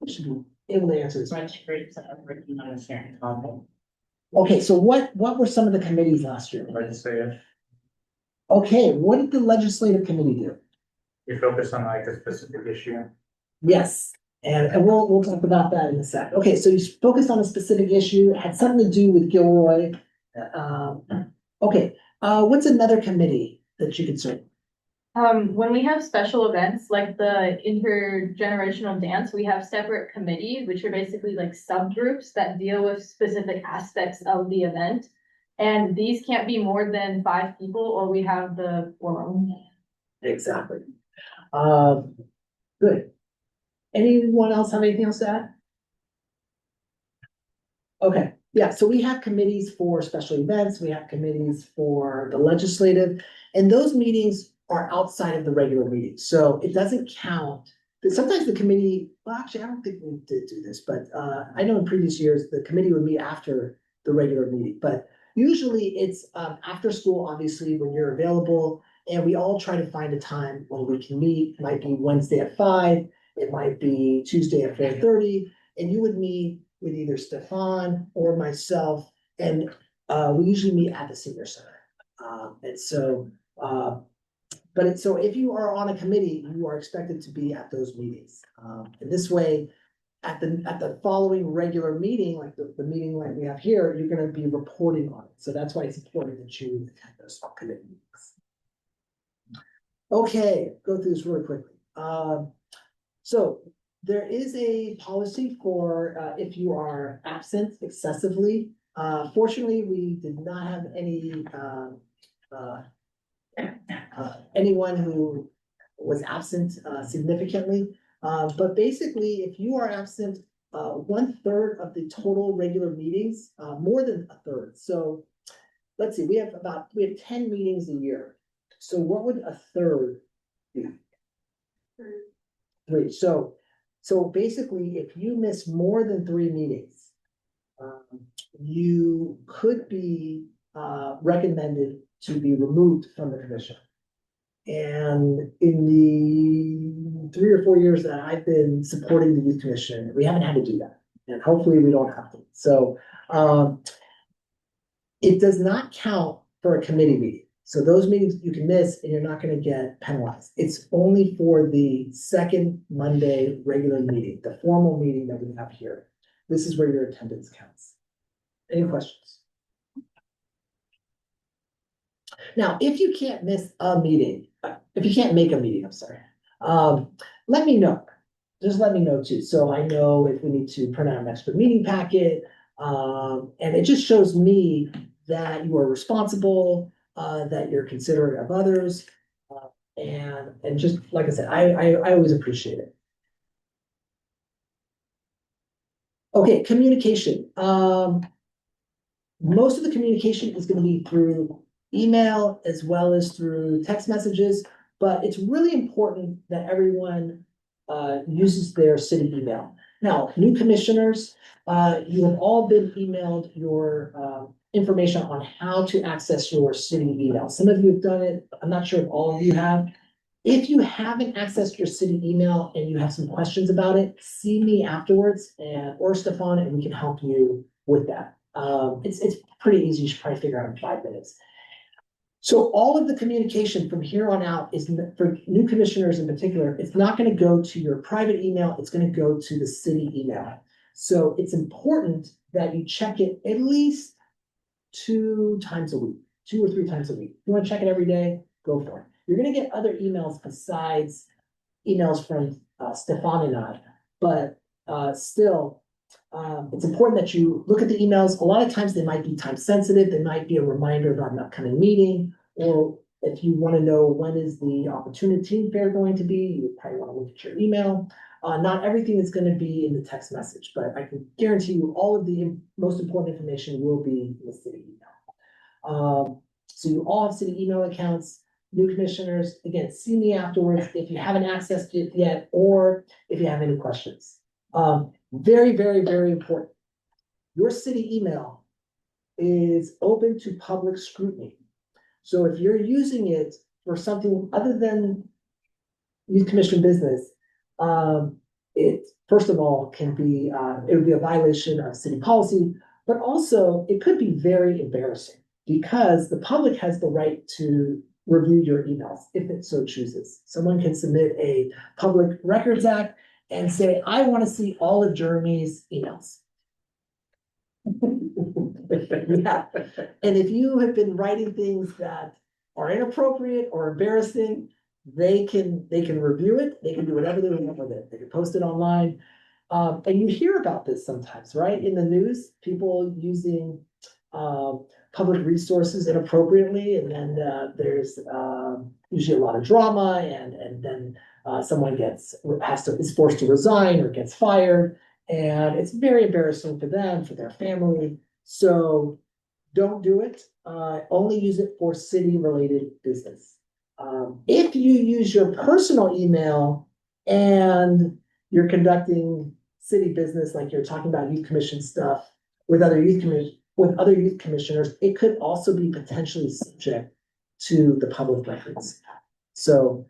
Speaker 4: you should be able to answer this.
Speaker 9: Much groups that are working on a certain topic.
Speaker 4: Okay, so what were some of the committees last year?
Speaker 2: Legislative,
Speaker 4: Okay, what did the legislative committee do?
Speaker 2: you focus on like a specific issue.
Speaker 4: Yes, and we'll talk about that in a sec. Okay, so you focused on a specific issue, it had something to do with Gilroy. Okay, what's another committee that you could serve?
Speaker 12: When we have special events like the intergenerational dance, we have separate committees, which are basically like subgroups that deal with specific aspects of the event. And these can't be more than 5 people or we have the forum.
Speaker 4: Exactly. Good. Anyone else have anything else to add? Okay, yeah, so we have committees for special events, we have committees for the legislative, and those meetings are outside of the regular meetings, so it doesn't count. Sometimes the committee, well, actually, I don't think we did do this, but I know in previous years, the committee would meet after the regular meeting, but usually it's after school, obviously, when you're available, and we all try to find a time when we can meet. It might be Wednesday at 5, it might be Tuesday at 4:30, and you would meet with either Stefan or myself, and we usually meet at the senior center. And so, so if you are on a committee, you are expected to be at those meetings. And this way, at the following regular meeting, like the meeting like we have here, you're gonna be reporting on it. So that's why it's important that you attend those committee meetings. Okay, go through this really quickly. So there is a policy for if you are absent excessively. Fortunately, we did not have any anyone who was absent significantly. But basically, if you are absent 1/3 of the total regular meetings, more than 1/3. So let's see, we have 10 meetings a year. So what would 1/3 be? 3. So basically, if you miss more than 3 meetings, you could be recommended to be removed from the commission. And in the 3 or 4 years that I've been supporting the youth commission, we haven't had to do that, and hopefully we don't have to. So it does not count for a committee meeting. So those meetings you can miss and you're not gonna get penalized. It's only for the second Monday regular meeting, the formal meeting that we have here. This is where your attendance counts. Any questions? Now, if you can't miss a meeting, if you can't make a meeting, I'm sorry, let me know. just let me know too, so I know if we need to print out an extra meeting packet. And it just shows me that you are responsible, that you're considerate of others. And just, like I said, I always appreciate it. Okay, communication, most of the communication is gonna be through email as well as through text messages, but it's really important that everyone uses their city email. Now, new commissioners, you have all been emailed your information on how to access your city email. Some of you have done it. I'm not sure if all of you have. If you haven't accessed your city email and you have some questions about it, see me afterwards or Stefan, and we can help you with that. It's pretty easy. You should probably figure out in 5 minutes. So all of the communication from here on out is for new commissioners in particular, it's not going to go to your private email. It's going to go to the city email. So it's important that you check it at least 2 times a week, 2 or 3 times a week. If you want to check it every day, go for it. You're going to get other emails besides emails from Stefan and I, but still, it's important that you look at the emails. A lot of times they might be time sensitive. They might be a reminder about an upcoming meeting, or if you want to know when is the opportunity fair going to be, you probably want to look at your email. Not everything is going to be in the text message, but I can guarantee you all of the most important information will be in the city email. So you all have city email accounts. New commissioners, again, see me afterwards if you haven't accessed it yet, or if you have any questions. Very, very, very important. Your city email is open to public scrutiny. So if you're using it for something other than youth commission business, it first of all can be, it would be a violation of city policy, but also it could be very embarrassing because the public has the right to review your emails if it so chooses. Someone can submit a Public Records Act and say, I want to see all of Jeremy's emails. Yeah. And if you have been writing things that are inappropriate or embarrassing, they can review it. They can do whatever they want with it. They can post it online. And you hear about this sometimes, right? In the news, people using public resources inappropriately, and then there's usually a lot of drama, and then someone is forced to resign or gets fired, and it's very embarrassing for them, for their family. So don't do it. Only use it for city-related business. If you use your personal email and you're conducting city business, like you're talking about youth commission stuff with other youth commissioners, it could also be potentially subject to the public records. So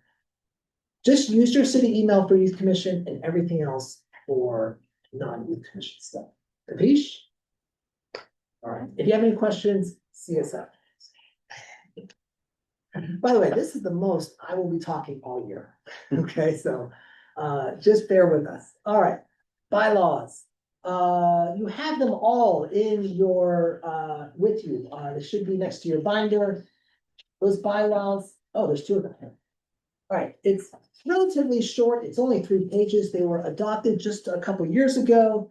Speaker 4: just use your city email for youth commission and everything else for non-youth commission stuff. Capiche? All right. If you have any questions, see us out. By the way, this is the most I will be talking all year. Okay, so just bear with us. All right, bylaws. You have them all in your with you. They should be next to your binder. Those bylaws. Oh, there's 2 of them here. All right, it's relatively short. It's only 3 pages. They were adopted just a couple years ago.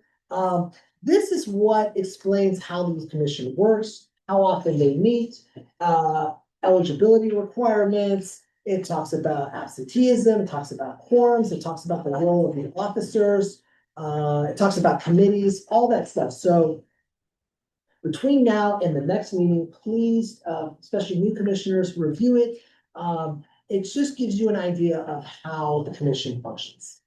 Speaker 4: This is what explains how the youth commission works, how often they meet, eligibility requirements. It talks about absenteeism. It talks about quorums. It talks about the role of the officers. It talks about committees, all that stuff. So between now and the next meeting, please, especially new commissioners, review it. It just gives you an idea of how the commission functions.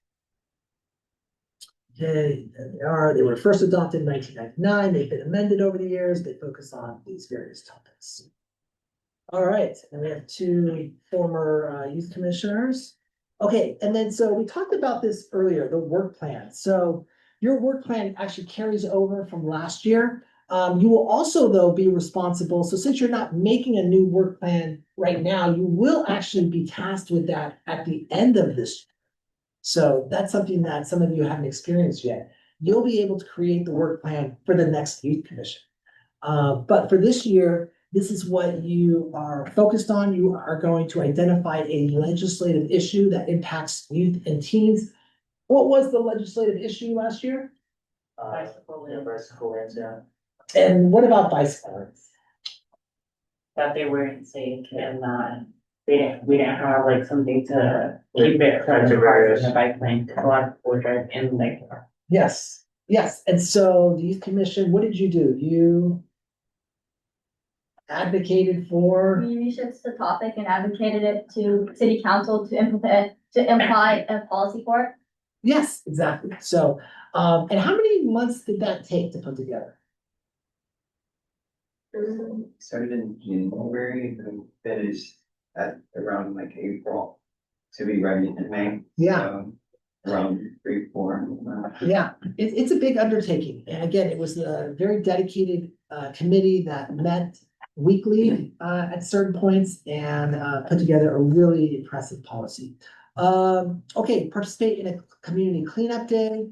Speaker 4: Okay, there they are. They were first adopted in 1999. They've been amended over the years. They focus on these various topics. All right, and we have 2 former youth commissioners. Okay, and then so we talked about this earlier, the work plan. So your work plan actually carries over from last year. You will also, though, be responsible. So since you're not making a new work plan right now, you will actually be tasked with that at the end of this year. So that's something that some of you haven't experienced yet. You'll be able to create the work plan for the next youth commission. But for this year, this is what you are focused on. You are going to identify a legislative issue that impacts youth and teens, What was the legislative issue last year?
Speaker 9: Bicycle and bicycle lanes, yeah.
Speaker 4: And what about bicycles?
Speaker 9: That they weren't safe and, we didn't have like something to keep it from the cars in the bike lane, 'cause a lot of people drive in like.
Speaker 4: Yes, yes, and so the youth commission, what did you do? You advocated for,
Speaker 8: We researched the topic and advocated it to city council to imply a policy for it.
Speaker 4: yes, exactly, so, and how many months did that take to put together?
Speaker 1: Started in January and finished at around like April to be ready in May.
Speaker 4: Yeah.
Speaker 1: So, around 3, 4.
Speaker 4: Yeah, it's a big undertaking, and again, it was a very dedicated committee that met weekly at certain points and put together a really impressive policy. Okay, participate in a community cleanup day.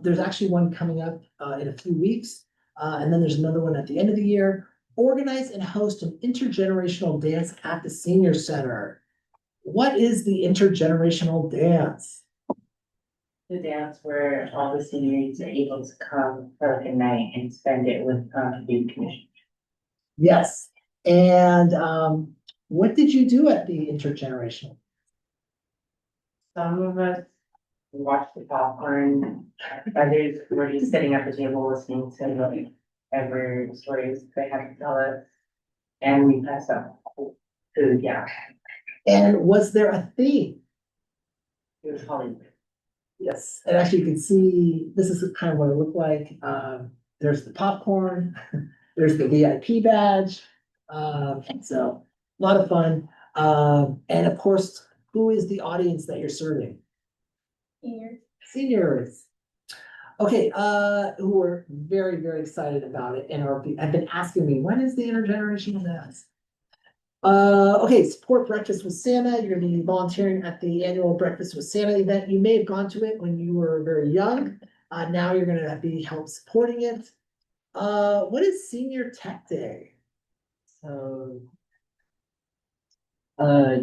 Speaker 4: There's actually one coming up in a few weeks, and then there's another one at the end of the year. Organize and host an intergenerational dance at the senior center. What is the intergenerational dance?
Speaker 9: The dance where all the seniors are able to come for like a night and spend it with, the youth commission.
Speaker 4: Yes, and what did you do at the intergenerational?
Speaker 9: Some of us watch the popcorn, others were just sitting at the table listening to like ever stories they have to tell us. And we pass out food, yeah,
Speaker 4: And was there a theme?
Speaker 9: it was Hollywood.
Speaker 4: Yes, and actually you can see, this is kind of what it looked like. There's the popcorn, there's the VIP badge. So a lot of fun. And of course, who is the audience that you're serving? Seniors. Okay, who are very, very excited about it and have been asking me, when is the intergenerational dance? Okay, support Breakfast with Santa. You're gonna be volunteering at the annual Breakfast with Santa event. You may have gone to it when you were very young. Now you're gonna be help supporting it. What is Senior Tech Day?
Speaker 10: So.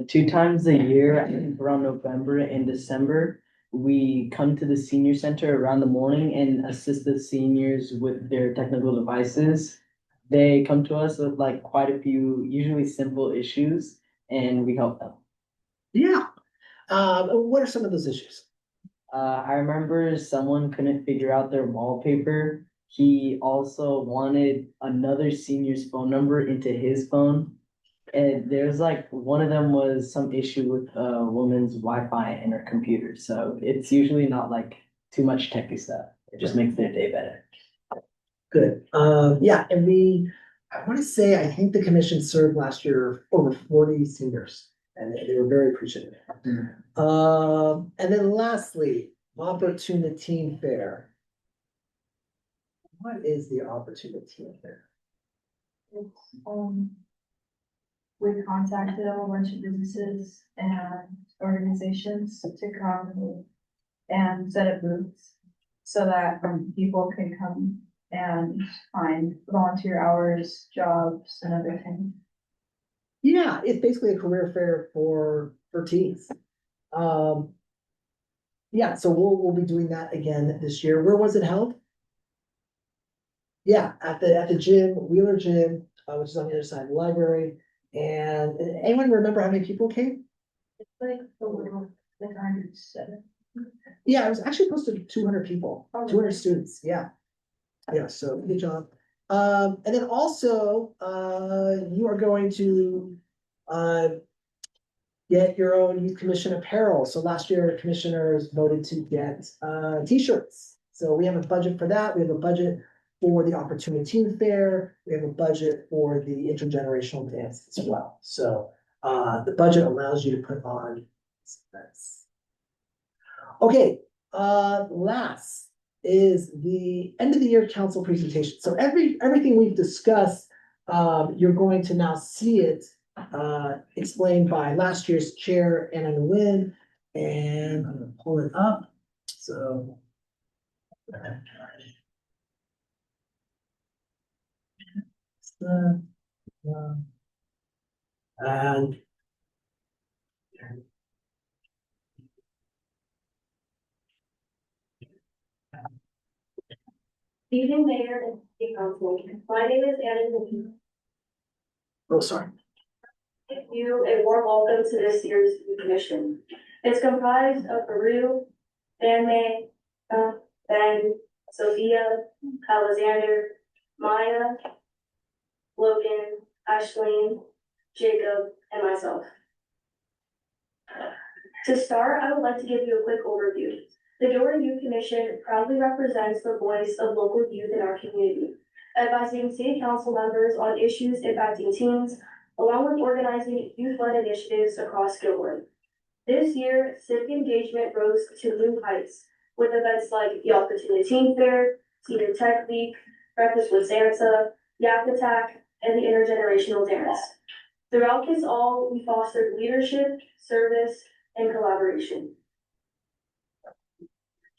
Speaker 10: 2 times a year, I think around November and December, we come to the senior center around the morning and assist the seniors with their technical devices. They come to us with like quite a few, usually simple issues, and we help them.
Speaker 4: Yeah. What are some of those issues?
Speaker 10: I remember someone couldn't figure out their wallpaper. He also wanted another senior's phone number into his phone. And there's like, one of them was some issue with a woman's Wi-Fi in her computer, so it's usually not like too much techy stuff. It just makes their day better.
Speaker 4: Good. Yeah, and I want to say, I think the commission served last year over 40 seniors, and they were very appreciative. And then lastly, Opportunity Fair. What is the Opportunity Fair?
Speaker 5: It's, we contacted a whole bunch of businesses and organizations to come and set up booths so that people can come and find volunteer hours, jobs, and other things.
Speaker 4: Yeah, it's basically a career fair for teens. Yeah, so we'll be doing that again this year. Where was it held? Yeah, at the gym, Wheeler Gym, which is on the other side of the library. And anyone remember how many people came?
Speaker 5: It's like a little, like 107.
Speaker 4: Yeah, it was actually close to 200 people,
Speaker 5: Oh,
Speaker 4: 200
Speaker 5: really?
Speaker 4: students, yeah. Yeah, so good job. And then also, you are going to get your own youth commission apparel. So last year, commissioners voted to get t-shirts. So we have a budget for that. We have a budget for the Opportunity Fair. We have a budget for the intergenerational dance as well. So the budget allows you to put on events. Okay, last is the end of the year council presentation. So everything we've discussed, you're going to now see it explained by last year's chair, Anna Nguyen, and I'm gonna pull it up. So. And
Speaker 8: Evening, Mayor and City Council. My name is Anna Lee.
Speaker 4: Oh, sorry.
Speaker 8: Give you a warm welcome to this year's youth commission. It's comprised of Baru, Fanme, Ben, Sophia, Alexander, Maya, Logan, Ashleen, Jacob, and myself. To start, I would like to give you a quick overview. The Gilroy Youth Commission proudly represents the voice of local youth in our community, advising city council members on issues impacting teens, along with organizing youth-led initiatives across Gilroy. This year, civic engagement rose to new heights with events like the Opportunity Teen Fair, Senior Tech Week, Breakfast with Santa, Yak Attack, and the Intergenerational Dance. Throughout this all, we fostered leadership, service, and collaboration.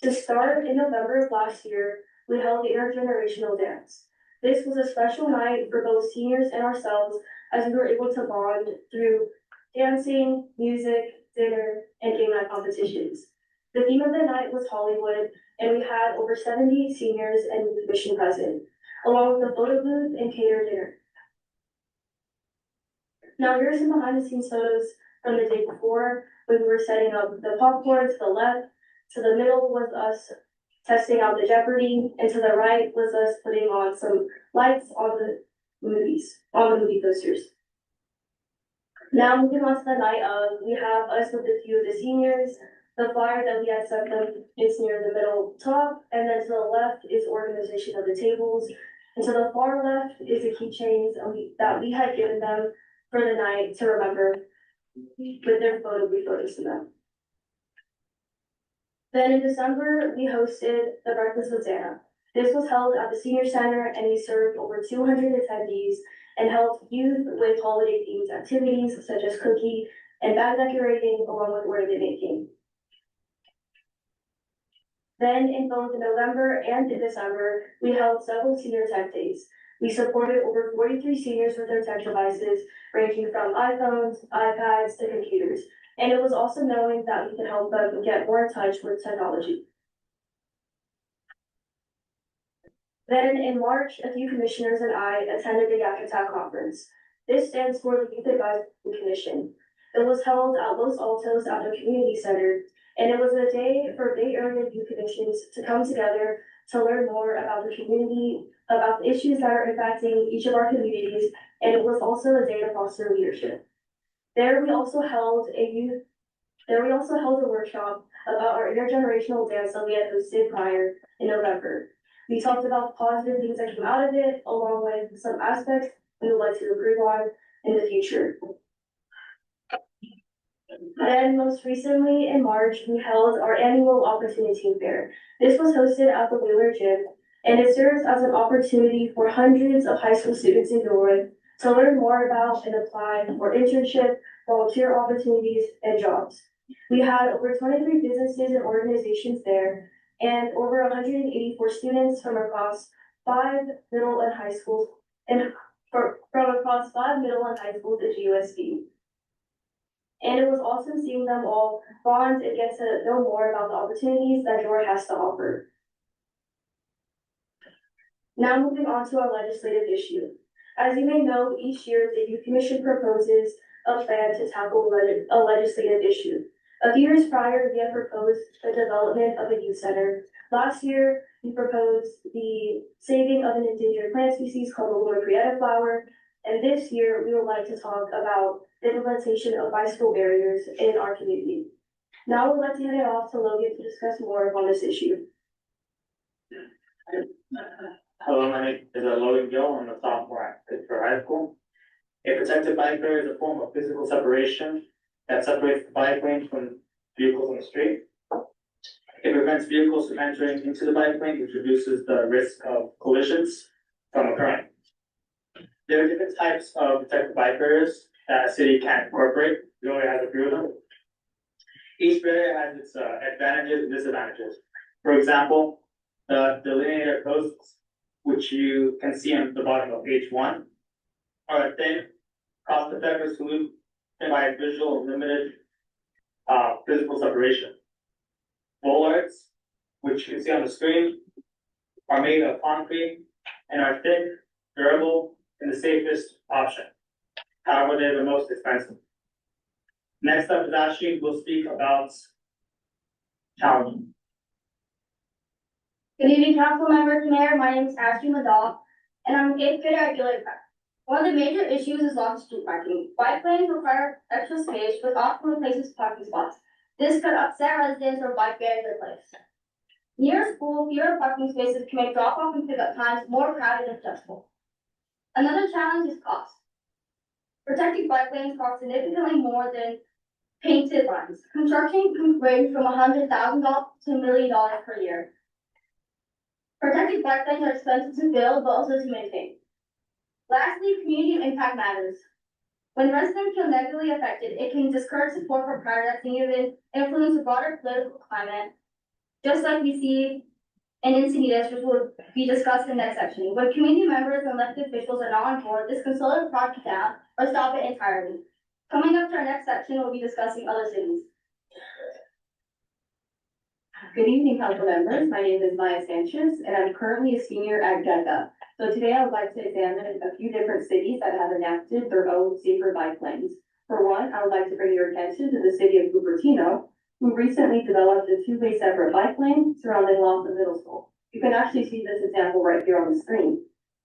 Speaker 8: To start, in November of last year, we held the Intergenerational Dance. This was a special night for both seniors and ourselves as we were able to bond through dancing, music, dinner, and game night competitions. The theme of the night was Hollywood, and we had over 70 seniors and youth commission present, along with a photo booth and catered dinner. Now here's some behind the scenes photos from the day before when we were setting up the popcorn. To the left, to the middle was us testing out the Jeopardy, and to the right was us putting on some lights on the movie posters. Now moving on to the night of, we have us with a few of the seniors. The flyer that we had sent them is near the middle top, and then to the left is organization of the tables, and to the far left is the keychains that we had given them for the night to remember with their photos to them. Then in December, we hosted the Breakfast with Santa. This was held at the Senior Center, and we served over 200 attendees and helped youth with holiday themed activities such as cookie and bag decorating, along with ornament making. Then in both November and in December, we held several senior tech days. We supported over 43 seniors with their tech devices, ranging from iPhones, iPads to computers. And it was awesome knowing that we could help them get more in touch with technology. Then in March, a few commissioners and I attended the Yak Attack conference. This stands for the Youth Advisory Commission. It was held at Los Altos at the Community Center, and it was a day for Bay Area youth commissions to come together to learn more about the community, about the issues that are impacting each of our communities, and it was also a day to foster leadership. There we also held a workshop about our intergenerational dance that we had hosted prior in November. We talked about positive things that came out of it, along with some aspects we would like to improve on in the future. Then most recently in March, we held our annual Opportunity Teen Fair. This was hosted at the Wheeler Gym, and it serves as an opportunity for hundreds of high school students in Gilroy to learn more about and apply for internship, volunteer opportunities, and jobs. We had over 23 businesses and organizations there, and over 184 students from across 5 middle and high schools, and from across 5 middle and high schools at GUSD. And it was awesome seeing them all bond and get to know more about the opportunities that Gilroy has to offer. Now moving on to our legislative issue. As you may know, each year the Youth Commission proposes a plan to tackle a legislative issue. A few years prior, we had proposed the development of a youth center. Last year, we proposed the saving of an endangered plant species called the Lord Prieta flower. And this year, we would like to talk about the implementation of bicycle barriers in our community. Now I would like to hand it off to Logan to discuss more on this issue.
Speaker 13: Hello, my name is Logan Gill. I'm a sophomore at Pittsburgh High School. A protected bike barrier is a form of physical separation that separates the bike lane from vehicles on the street. It prevents vehicles from entering into the bike lane, which reduces the risk of collisions from occurring. There are different types of protected bike barriers that a city can incorporate. We only have a few of them. Each barrier has its advantages and disadvantages. For example, the delineator posts, which you can see on the bottom of page 1, are a thin, cost-effective solution by visual limited physical separation. Bollards, which you can see on the screen, are made of concrete and are thick, durable, and the safest option. However, they're the most expensive. Next up is Ashley, who will speak about challenge.
Speaker 8: Good evening, council members, mayor, my name is Ashley Madal, and I'm an eighth grader at Gillette Park. One of the major issues is lots of street parking. Bike lanes require extra space, which often replaces parking spots. This could upset residents or bike bans are placed. Near school, fewer parking spaces can make drop-off and pickup times more crowded and stressful. Another challenge is cost. Protecting bike lanes costs significantly more than painted lines. Construction can range from $100,000 to $1 million per year. Protected bike lanes are expensive to build, but also to maintain. Lastly, community impact matters. When residents feel negatively affected, it can discourage support for projects and even influence the broader political climate, just like we see in Encinitas, which will be discussed in the next section. When community members and elected officials are not on board, this can slow the project down or stop it entirely. Coming up to our next section, we'll be discussing other cities.
Speaker 14: Good evening, council members. My name is Maya Sanchez, and I'm currently a senior at GECA. So today I would like to examine a few different cities that have enacted their own safer bike lanes. For one, I would like to bring your attention to the city of Cupertino, who recently developed a two-way separate bike lane surrounding Lawson Middle School. You can actually see this example right here on the screen.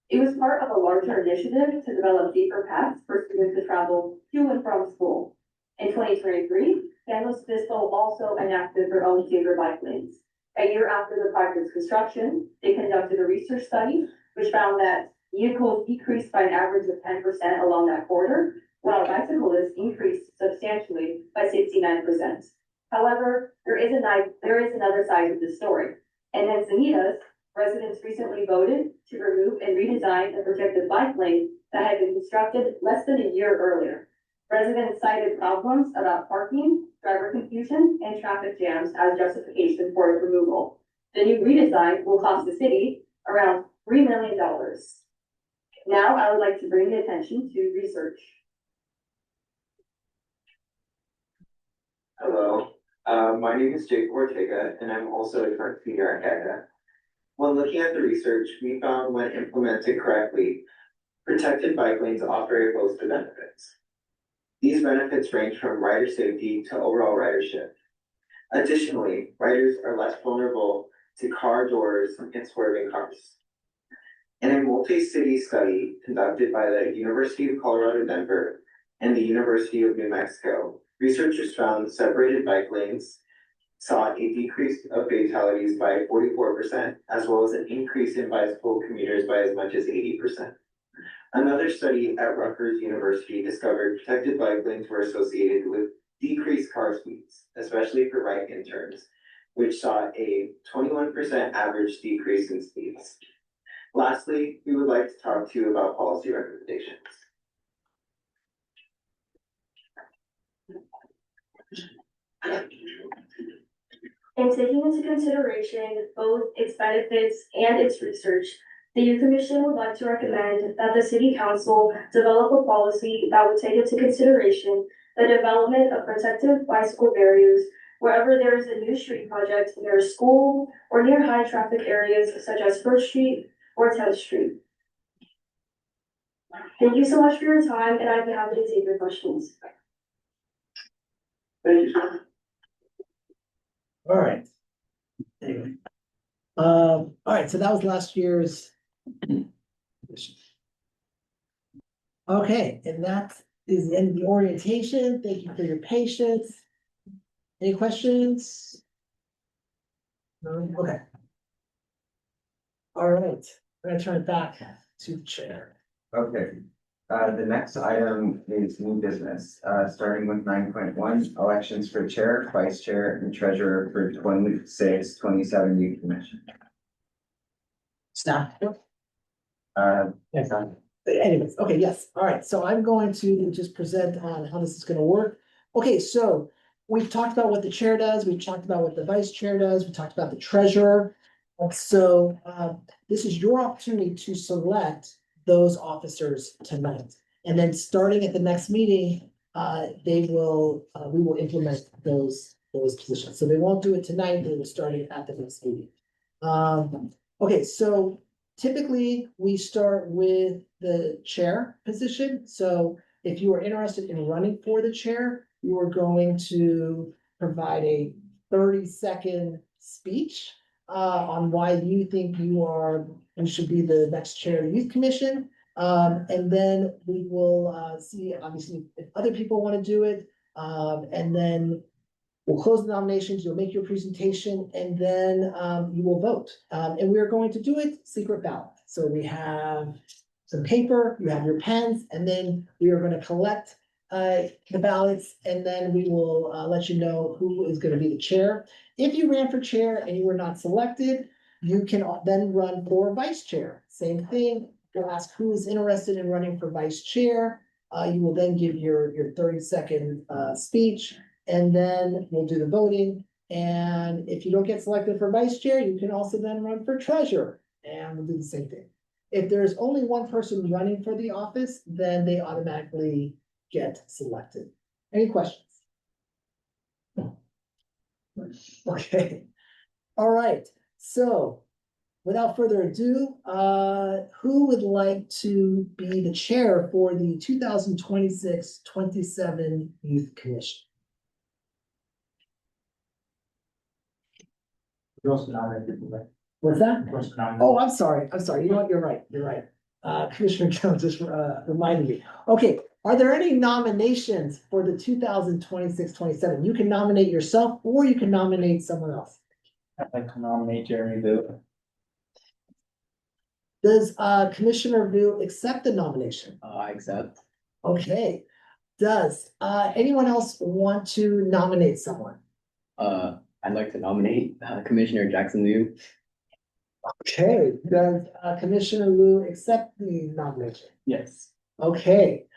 Speaker 14: It was part of a larger initiative to develop safer paths for students to travel to and from school. In 2023, San Luis Obispo also enacted their own safer bike lanes. A year after the project's construction, they conducted a research study which found that vehicles decreased by an average of 10% along that corridor, while bicyclists increased substantially by 69%. However, there is another side of the story. In Encinitas, residents recently voted to remove and redesign a protected bike lane that had been constructed less than a year earlier. Residents cited problems about parking, driver confusion, and traffic jams as justification for its removal. The new redesign will cost the city around $3 million. Now, I would like to bring the attention to research.
Speaker 1: Hello, my name is Jake Ortega, and I'm also a current senior at GECA. When looking at the research, we found when implemented correctly, protected bike lanes offer a host of benefits. These benefits range from rider safety to overall ridership. Additionally, riders are less vulnerable to car doors and swerving cars. In a multi-city study conducted by the University of Colorado Denver and the University of New Mexico, researchers found separated bike lanes saw a decrease of fatalities by 44%, as well as an increase in bicycle commuters by as much as 80%. Another study at Rutgers University discovered protected bike lanes were associated with decreased car speeds, especially for right-hand turns, which saw a 21% average decrease in speeds. Lastly, we would like to talk to you about policy recommendations.
Speaker 8: In taking into consideration both its benefits and its research, the Youth Commission would like to recommend that the City Council develop a policy that would take into consideration the development of protective bicycle barriers wherever there is a new street project near a school or near high traffic areas such as First Street or 10th Street. Thank you so much for your time, and I'd be happy to take your questions.
Speaker 13: Thank you.
Speaker 4: All right. Anyway. All right, so that was last year's. Okay, and that is the end of the orientation. Thank you for your patience. Any questions? No, okay. All right, I'm gonna turn it back to the chair.
Speaker 1: Okay, the next item is new business, starting with 9.1, elections for chair, vice chair, and treasurer for 26-27 youth commission.
Speaker 4: Staff.
Speaker 1: Yes,
Speaker 4: Anyways, okay, yes, all right, so I'm going to just present on how this is gonna work. Okay, so we've talked about what the chair does, we've talked about what the vice chair does, we talked about the treasurer. And so this is your opportunity to select those officers tonight. And then starting at the next meeting, we will implement those positions. So they won't do it tonight, they will start it at the next meeting. Okay, so typically we start with the chair position. So if you are interested in running for the chair, you are going to provide a 30-second speech on why you think you should be the next chair of the Youth Commission. And then we will see, obviously, if other people want to do it. And then we'll close the nominations, you'll make your presentation, and then you will vote. And we are going to do it secret ballot. So we have some paper, you have your pens, and then we are going to collect the ballots, and then we will let you know who is going to be the chair. If you ran for chair and you were not selected, you can then run for vice chair. Same thing, we'll ask who is interested in running for vice chair. You will then give your 30-second speech. And then we'll do the voting. And if you don't get selected for vice chair, you can also then run for treasurer, and we'll do the same thing. If there's only one person running for the office, then they automatically get selected. Any questions? Okay. All right. So without further ado, who would like to be the chair for the 2026-27 Youth Commission? What's that? Oh, I'm sorry. You know what? You're right. Commissioner Jones just reminded me. Okay, are there any nominations for the 2026-27? You can nominate yourself or you can nominate someone else.
Speaker 2: I'd like to nominate Jeremy Vu.
Speaker 4: Does Commissioner Vu accept the nomination?
Speaker 7: I accept.
Speaker 4: Okay. Does anyone else want to nominate someone?
Speaker 7: I'd like to nominate Commissioner Jackson Liu.
Speaker 4: Okay, does Commissioner Liu accept the nomination?
Speaker 2: Yes.
Speaker 4: Okay.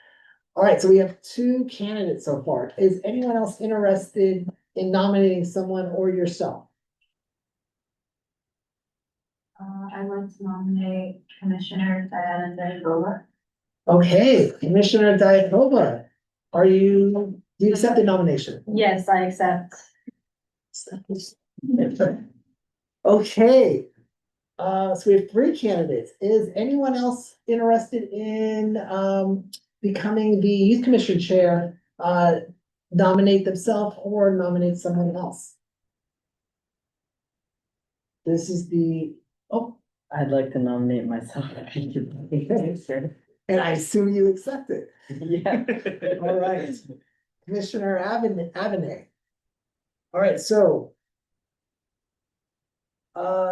Speaker 4: All right, so we have 2 candidates so far. Is anyone else interested in nominating someone or yourself?
Speaker 5: I'd like to nominate Commissioner Diana Dayakova.
Speaker 4: Okay, Commissioner Diakova, do you accept the nomination?
Speaker 12: Yes, I accept.
Speaker 4: Okay. So we have 3 candidates. Is anyone else interested in becoming the Youth Commission chair? Nominate themselves or nominate someone else? This is
Speaker 10: I'd like to nominate myself.
Speaker 4: and I assume you accept it.
Speaker 10: Yeah.
Speaker 4: All right. Commissioner Avenay. All right, so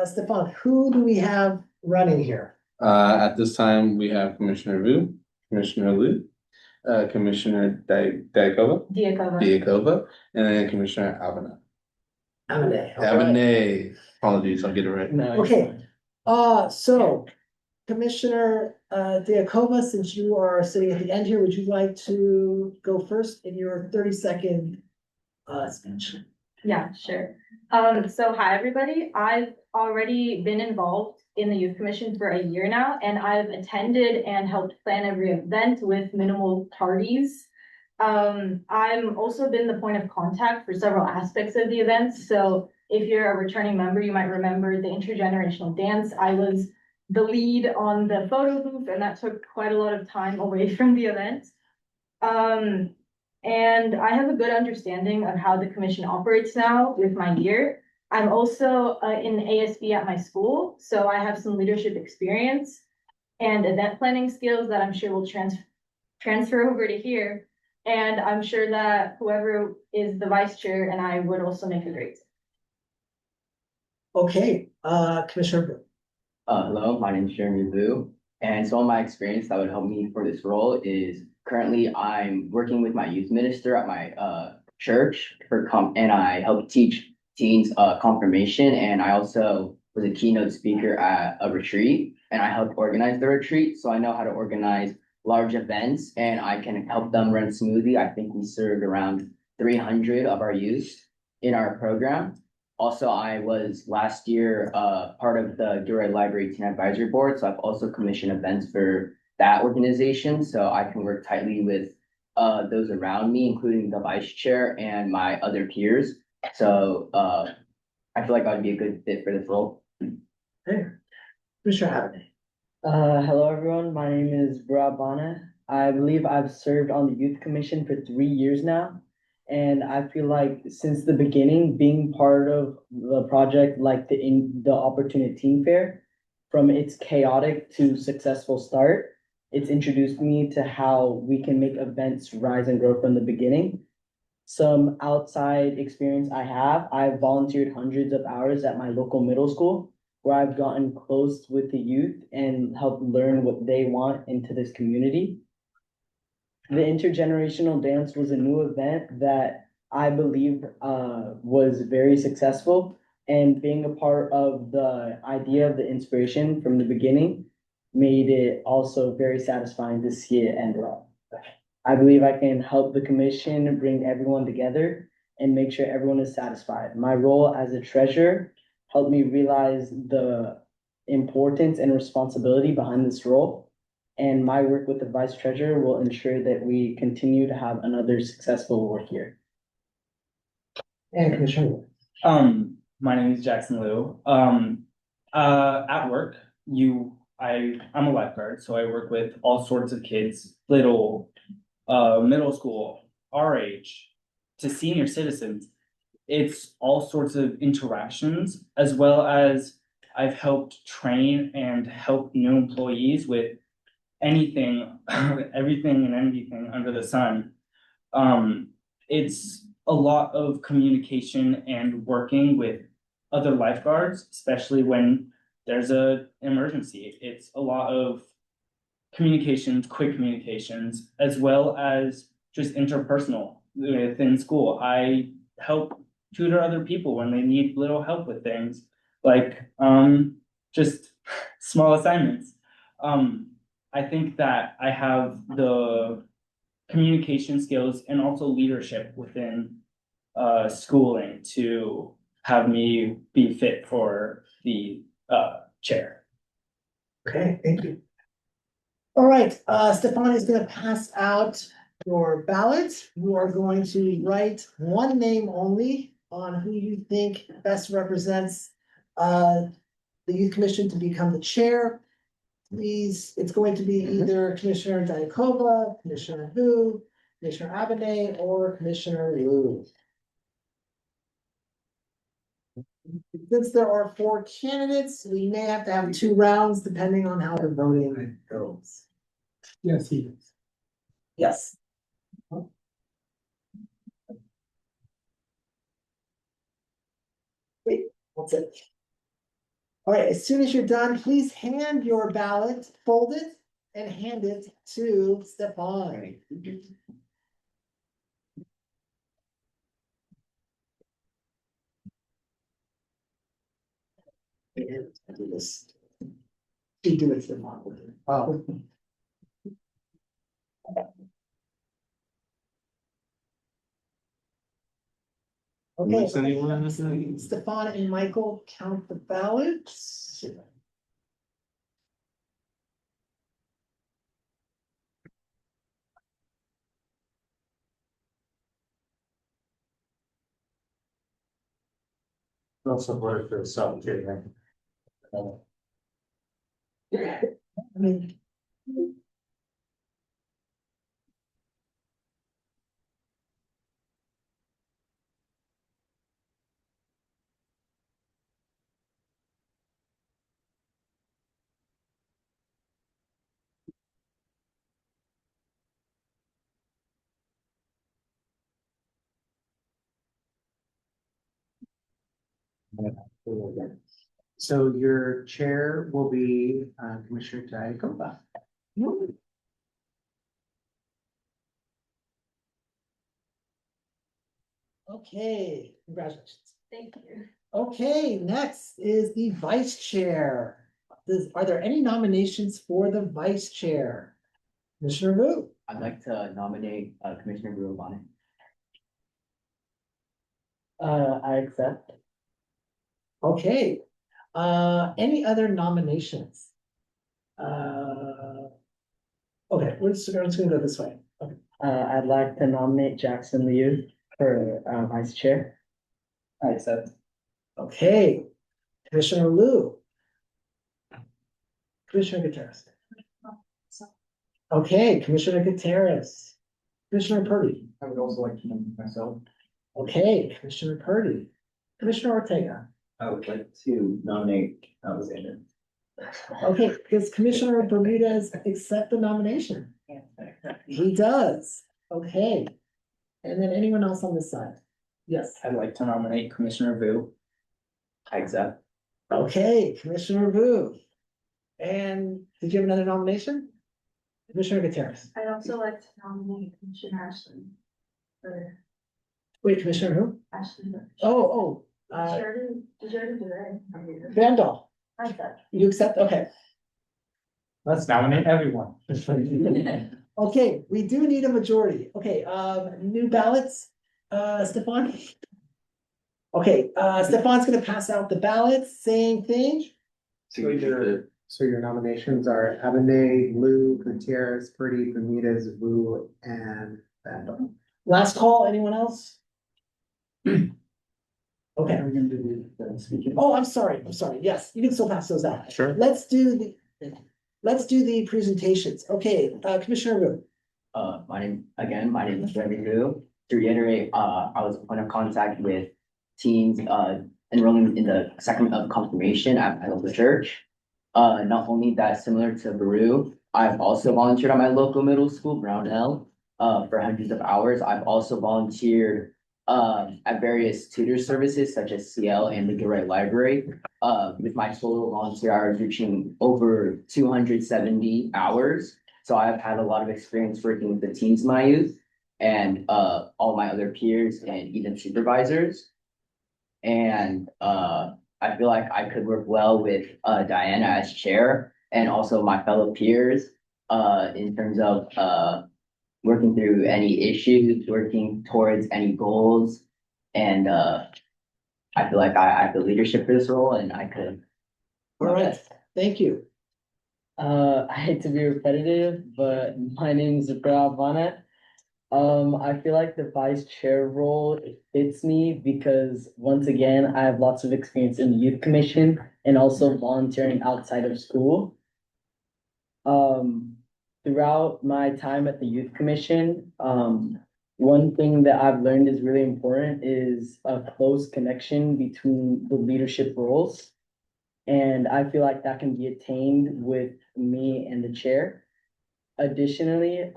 Speaker 4: Stefan, who do we have running here?
Speaker 3: At this time, we have Commissioner Vu, Commissioner Liu, Commissioner Diakova, and then Commissioner Abena.
Speaker 4: Avenay.
Speaker 3: Abena. Apologies, I'll get it right.
Speaker 10: No.
Speaker 4: Okay, so Commissioner Diakova, since you are sitting at the end here, would you like to go first in your 30-second speech?
Speaker 12: Yeah, sure. So hi, everybody. I've already been involved in the Youth Commission for a year now, and I've attended and helped plan every event with minimal tardies. I've also been the point of contact for several aspects of the events. So if you're a returning member, you might remember the intergenerational dance. I was the lead on the photo booth, and that took quite a lot of time away from the event. And I have a good understanding of how the commission operates now with my year. I'm also in ASB at my school, so I have some leadership experience and event planning skills that I'm sure will transfer over to here. And I'm sure that whoever is the vice chair and I would also make a great team.
Speaker 4: Okay, Commissioner.
Speaker 7: Hello, my name is Jeremy Vu, and some of my experience that would help me for this role is currently I'm working with my youth minister at my church and I help teach teens confirmation, and I also was a keynote speaker at a retreat, and I helped organize the retreat, so I know how to organize large events, and I can help them run smoothly. I think we served around 300 of our youth in our program. Also, I was last year part of the Gilroy Library Teen Advisory Board, so I've also commissioned events for that organization, so I can work tightly with those around me, including the vice chair and my other peers. So I feel like I'd be a good fit for this role.
Speaker 4: Okay. Commissioner Avenant.
Speaker 10: Hello, everyone. My name is Bra Bana. I believe I've served on the Youth Commission for 3 years now. And I feel like since the beginning, being part of the project, like the Opportunity Teen Fair, from its chaotic to successful start, it's introduced me to how we can make events rise and grow from the beginning. Some outside experience I've volunteered hundreds of hours at my local middle school, where I've gotten close with the youth and helped learn what they want into this community. The intergenerational dance was a new event that I believe was very successful, and being a part of the idea of the inspiration from the beginning made it also very satisfying to see it end well. I believe I can help the commission bring everyone together and make sure everyone is satisfied. My role as a treasurer helped me realize the importance and responsibility behind this role. And my work with the vice treasurer will ensure that we continue to have another successful work year.
Speaker 4: And Commissioner Wu.
Speaker 15: My name is Jackson Liu. At work, I'm a lifeguard, so I work with all sorts of kids, little, middle school, our age, to senior citizens. It's all sorts of interactions, as well as I've helped train and help new employees with anything, everything and anything under the sun. It's a lot of communication and working with other lifeguards, especially when there's an emergency. It's a lot of communications, quick communications, as well as just interpersonal within school. I help tutor other people when they need little help with things, like just small assignments. I think that I have the communication skills and also leadership within schooling to have me be fit for the chair.
Speaker 4: Okay, thank you. All right, Stefan is gonna pass out your ballot. You are going to write one name only on who you think best represents the Youth Commission to become the chair. Please, it's going to be either Commissioner Diakova, Commissioner Hu, Commissioner Abenay, or Commissioner Liu. Since there are 4 candidates, we may have to have 2 rounds depending on how the voting goes.
Speaker 11: Yes, he is.
Speaker 4: Yes. Wait, that's it. All right, as soon as you're done, please hand your ballot, fold it, and hand it to Stefan. I do this. You do it, Stefan. Oh. Okay, Stefan and Michael count the ballots.
Speaker 2: Also work for some kidding.
Speaker 4: I mean.
Speaker 11: So your chair will be Commissioner Diakova.
Speaker 4: Okay, congratulations.
Speaker 5: Thank you.
Speaker 4: Okay, next is the vice chair. Are there any nominations for the vice chair? Commissioner Wu.
Speaker 7: I'd like to nominate Commissioner Burubani.
Speaker 10: I accept.
Speaker 4: Okay, any other nominations? Okay, we're just gonna go this way. Okay.
Speaker 10: I'd like to nominate Jackson Liu for vice chair.
Speaker 15: I accept.
Speaker 4: Okay, Commissioner Liu. Commissioner Gutierrez. Okay, Commissioner Gutierrez. Commissioner Purdy.
Speaker 2: I would also like to nominate myself.
Speaker 4: Okay, Commissioner Purdy. Commissioner Ortega.
Speaker 1: I would like to nominate Alexander.
Speaker 4: Okay, does Commissioner Bermudez accept the nomination? He does. Okay. And then anyone else on this side? Yes.
Speaker 15: I'd like to nominate Commissioner Vu.
Speaker 7: I accept.
Speaker 4: Okay, Commissioner Vu. And did you have another nomination? Commissioner Gutierrez.
Speaker 5: I'd also like to nominate Commissioner Ashley. For
Speaker 4: Wait, Commissioner who?
Speaker 5: Ashley.
Speaker 4: Oh,
Speaker 5: Did you already do it?
Speaker 4: Vandal.
Speaker 5: I said.
Speaker 4: You accept? Okay.
Speaker 2: Let's nominate everyone.
Speaker 4: Okay, we do need a majority. Okay, new ballots, Stefan? Okay, Stefan's gonna pass out the ballots, same thing.
Speaker 11: So your nominations are Avenay, Lou, Gutierrez, Purdy, Bermudez, Vu, and Vandal.
Speaker 4: Last call, anyone else? Okay.
Speaker 2: Are we gonna do the speaking?
Speaker 4: Oh, I'm sorry, yes, you can still pass those out.
Speaker 6: Sure.
Speaker 4: Let's do the presentations. Okay, Commissioner Wu.
Speaker 7: My name is Jeremy Vu. To reiterate, I was in point of contact with teens, enrolling in the sacrament of confirmation at my local church. Not only that, similar to Baru, I've also volunteered at my local middle school, Brownell, for hundreds of hours. I've also volunteered at various tutor services such as CL and the Gilroy Library. With my total volunteer hours reaching over 270 hours. So I've had a lot of experience working with the teens in my youth and all my other peers and even supervisors. And I feel like I could work well with Diana as chair and also my fellow peers in terms of working through any issues, working towards any goals. And I feel like I have the leadership for this role and I could.
Speaker 4: All right, thank you.
Speaker 10: I hate to be repetitive, but my name is Zabrah Vanat. I feel like the vice chair role fits me because once again, I have lots of experience in the youth commission and also volunteering outside of school. Throughout my time at the youth commission, one thing that I've learned is really important is a close connection between the leadership roles. And I feel like that can be attained with me and the chair. Additionally,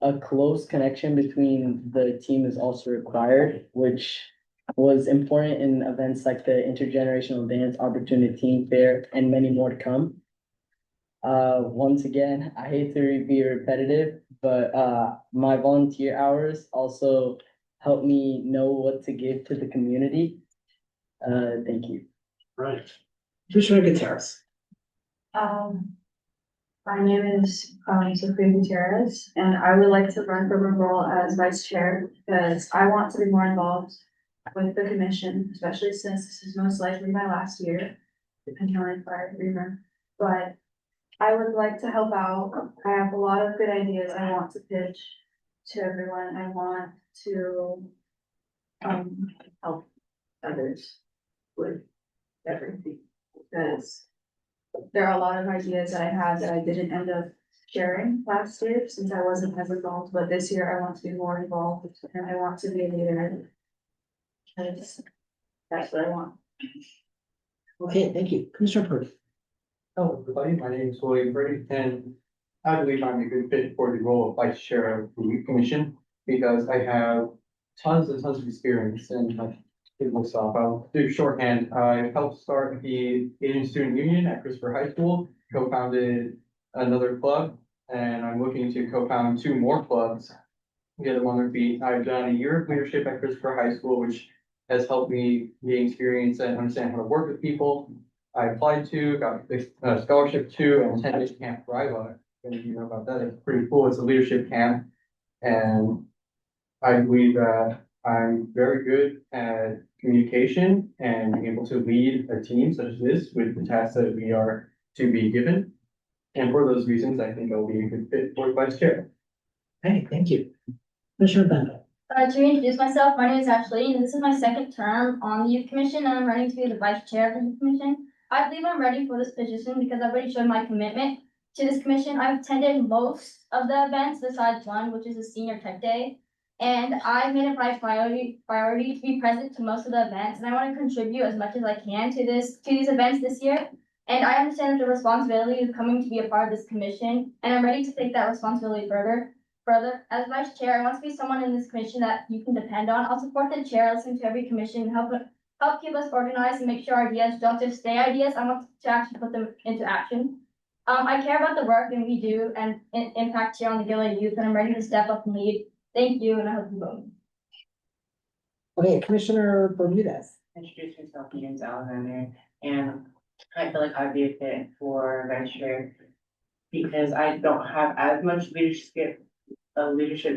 Speaker 10: a close connection between the team is also required, which was important in events like the Intergenerational Dance Opportunity Team Fair and many more to come. Once again, I hate to be repetitive, but my volunteer hours also help me know what to give to the community. Thank you.
Speaker 4: Right. Commissioner Gutierrez.
Speaker 5: My name is Sophia Gutierrez, and I would like to run for the role as vice chair because I want to be more involved with the commission, especially since this is most likely my last year, depending on if I remember. But I would like to help out. I have a lot of good ideas I want to pitch to everyone. I want to help others with everything because there are a lot of ideas that I had that I didn't end up sharing last year since I wasn't as involved, but this year I want to be more involved and I want to be a leader. Because that's what I want.
Speaker 4: Okay, thank you. Commissioner Purdy.
Speaker 2: Hello, everybody. My name is William Purdy, and I believe I'm a good fit for the role of vice chair of the youth commission because I have tons and tons of experience and it looks off. I'll do shorthand. I helped start the Asian Student Union at Christopher High School, co-founded another club, and I'm looking to co-found 2 more clubs, get them on their feet. I've done a year of leadership at Christopher High School, which has helped me gain experience and understand how to work with people. I applied to, got a scholarship to, and attended Camp Thrive. If you know about that, it's pretty cool. It's a leadership camp, and I believe that I'm very good at communication and being able to lead a team such as this with the tasks that we are to be given. And for those reasons, I think I'll be a good fit for vice chair.
Speaker 4: Hey, thank you. Commissioner Bendel.
Speaker 16: To introduce myself, my name is Ashley, and this is my second term on the youth commission, and I'm running to be the vice chair of the youth commission.
Speaker 8: I believe I'm ready for this position because I've already shown my commitment to this commission. I've attended most of the events besides one, which is the Senior Tech Day. And I made it my priority to be present to most of the events, and I want to contribute as much as I can to these events this year. And I understand the responsibility of coming to be a part of this commission, and I'm ready to take that responsibility further. As vice chair, I want to be someone in this commission that you can depend on. I'll support the chair, listen to every commission, help keep us organized and make sure our ideas don't just stay ideas. I want to actually put them into action. I care about the work that we do and impact here on the Gilead youth, and I'm ready to step up and lead. Thank you, and I hope you vote.
Speaker 4: Okay, Commissioner Bermudez.
Speaker 9: Introduce myself, my name's Alexander, and I feel like I'd be a fit for vice chair because I don't have as much leadership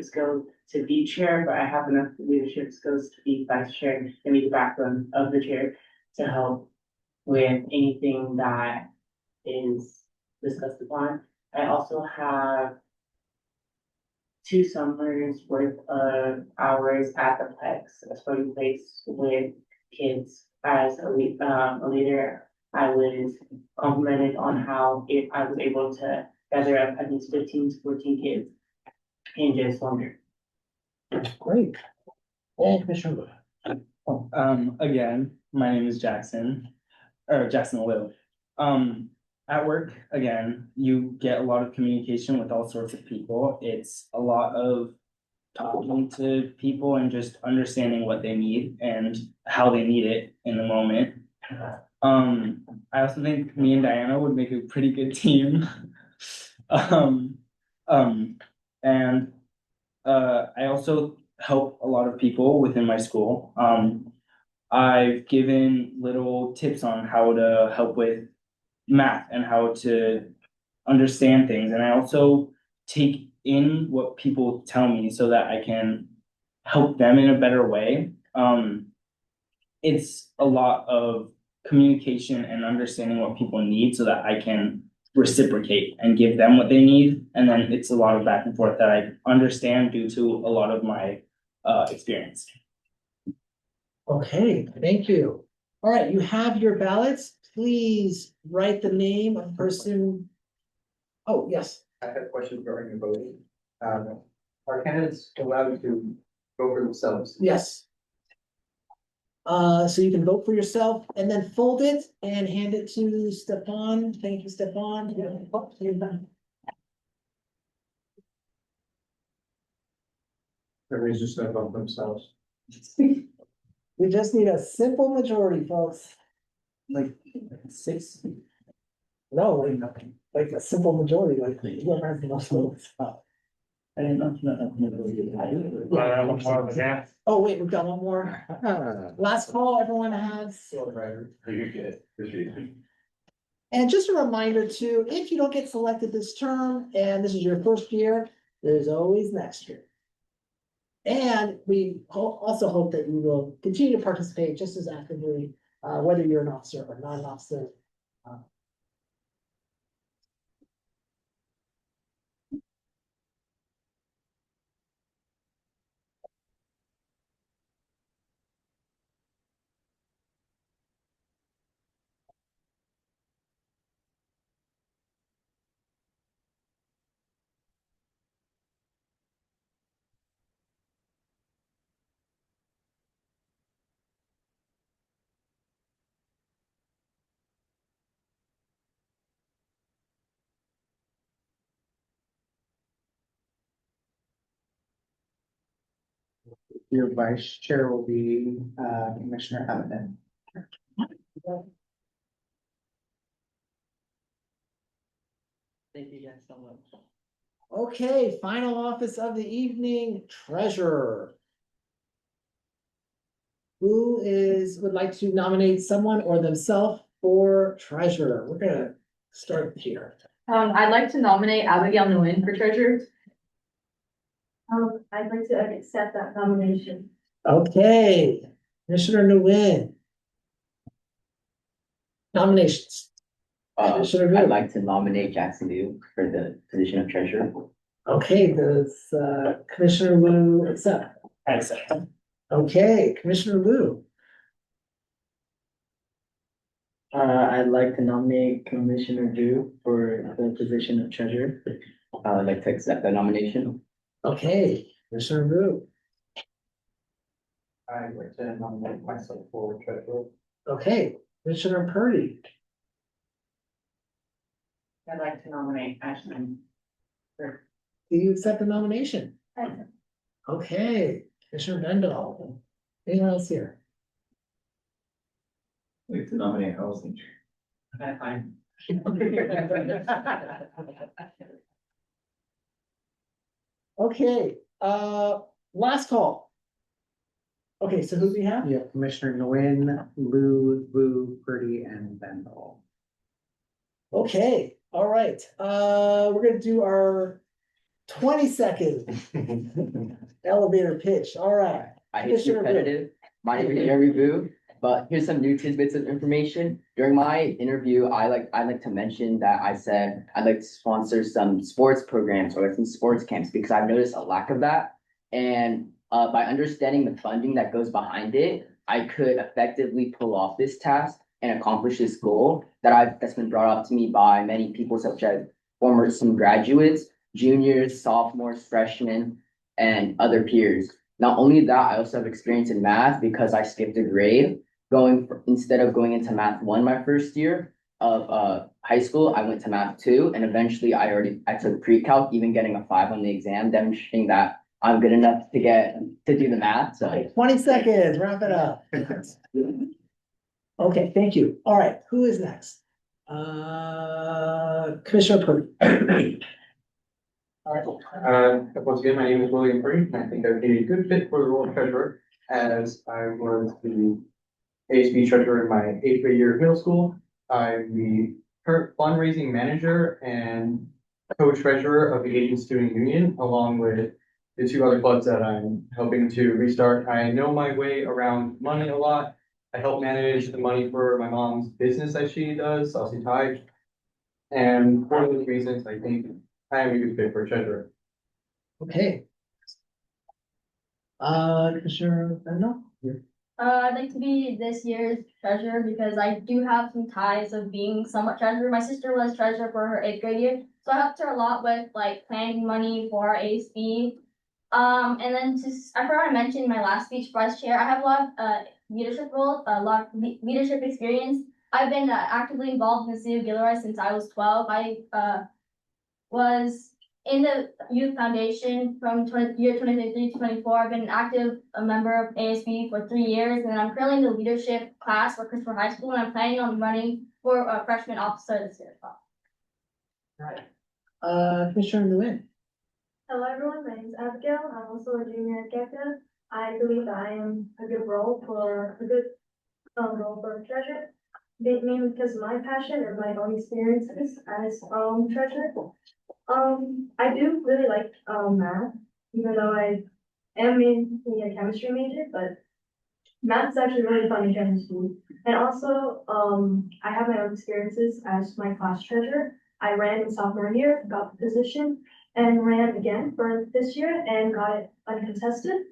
Speaker 9: skills to be chair, but I have enough leadership skills to be vice chair and be the backbone of the chair to help with anything that is discussed upon. I also have 2 summers worth of hours at the Plex, a sporting place with kids. As a leader, I was complimented on how I was able to gather up at least 15 to 14 kids in just 1 year.
Speaker 4: Great. And Commissioner Wu.
Speaker 15: Again, my name is Jackson Liu. At work, again, you get a lot of communication with all sorts of people. It's a lot of talking to people and just understanding what they need and how they need it in the moment. I also think me and Diana would make a pretty good team. I also help a lot of people within my school. I've given little tips on how to help with math and how to understand things, and I also take in what people tell me so that I can help them in a better way. It's a lot of communication and understanding what people need so that I can reciprocate and give them what they need, and then it's a lot of back and forth that I understand due to a lot of my experience.
Speaker 4: Okay, thank you. All right, you have your ballots. Please write the name of the person. Oh, yes.
Speaker 2: I have a question regarding the voting. Are candidates allowed to vote for themselves?
Speaker 4: Yes. So you can vote for yourself and then fold it and hand it to Stefan. Thank you, Stefan.
Speaker 2: Everybody's just gonna vote for themselves.
Speaker 4: We just need a simple majority, folks.
Speaker 15: Like 6.
Speaker 4: No, like a simple majority, like whoever has the most votes.
Speaker 15: I didn't know.
Speaker 4: Oh, wait, we've got one more. Last call, everyone has.
Speaker 6: You're good.
Speaker 4: And just a reminder too, if you don't get selected this term and this is your first year, there's always next year. And we also hope that you will continue to participate just as actively, whether you're an officer or not an officer.
Speaker 11: Your vice chair will be, Commissioner Abbott.
Speaker 10: Thank you guys so much.
Speaker 4: Okay, final office of the evening, treasurer. Who would like to nominate someone or themselves for treasurer? We're gonna start here.
Speaker 12: I'd like to nominate Abigail Nguyen for treasurer.
Speaker 5: I'd like to accept that nomination.
Speaker 4: Okay, Commissioner Nguyen. Nominations. Commissioner Wu.
Speaker 7: I'd like to nominate Jackson Liu for the position of treasurer.
Speaker 4: Okay, does Commissioner Wu accept?
Speaker 15: I accept.
Speaker 4: Okay, Commissioner Wu.
Speaker 10: I'd like to nominate Commissioner Drew for the position of treasurer.
Speaker 7: I would like to accept the nomination.
Speaker 4: Okay, Commissioner Wu.
Speaker 2: I'd like to nominate myself for treasurer.
Speaker 4: Okay, Commissioner Purdy.
Speaker 9: I'd like to nominate Ashley.
Speaker 4: Do you accept the nomination? Okay, Commissioner Bendel. Anyone else here?
Speaker 1: We have to nominate Allison.
Speaker 9: That's fine.
Speaker 4: Okay, last call. Okay, so who do we have?
Speaker 11: You have Commissioner Nguyen, Lu, Vu, Purdy, and Bendel.
Speaker 4: Okay, all right, we're gonna do our 20-second elevator pitch, all right.
Speaker 7: I hate to be
Speaker 4: Commissioner Vu.
Speaker 7: repetitive. My name is Jeremy Vu, but here's some new tidbits of information. During my interview, I like to mention that I said I'd like to sponsor some sports programs or some sports camps because I've noticed a lack of that. And by understanding the funding that goes behind it, I could effectively pull off this task and accomplish this goal that's been brought up to me by many people, such as some graduates, juniors, sophomores, freshmen, and other peers. Not only that, I also have experience in math because I skipped a grade. Instead of going into math 1 my first year of high school, I went to math 2, and eventually I took pre-calc, even getting a 5 on the exam, demonstrating that I'm good enough to do the math. So
Speaker 4: 20 seconds, wrap it up. Okay, thank you. All right, who is next? Commissioner Purdy.
Speaker 2: All right, once again, my name is William Purdy, and I think I would be a good fit for the role of treasurer, as I was the ASB treasurer in my 8th grade year of middle school. I'm the current fundraising manager and co-treasurer of the Asian Student Union, along with the 2 other clubs that I'm helping to restart. I know my way around money a lot. I help manage the money for my mom's business that she does, Saucy Tide. And for those reasons, I think I am a good fit for treasurer.
Speaker 4: Okay. Commissioner Bendel?
Speaker 12: I'd like to be this year's treasurer because I do have some ties of being somewhat treasurer. My sister was treasurer for her 8th grade year, so I helped her a lot with like planning money for our ASB. And then I forgot to mention in my last speech, vice chair, I have a lot of leadership roles, a lot of leadership experience. I've been actively involved in the city of Gilroy since I was 12. I was in the youth foundation from year 2023 to 24. I've been an active member of ASB for 3 years, and I'm currently in the leadership class for Christopher High School, and I'm planning on running for a freshman officer this year as well.
Speaker 4: All right. Commissioner Nguyen.
Speaker 5: Hello everyone, my name is Abigail. I'm also a junior at GECA. I believe that I am a good role for treasurer, mainly because of my passion and my own experiences as treasurer. I do really like math, even though I am in a chemistry major, but math is actually really fun in chemistry. And also, I have my own experiences as my class treasurer. I ran in sophomore year, got the position, and ran again for this year and got it uncontested.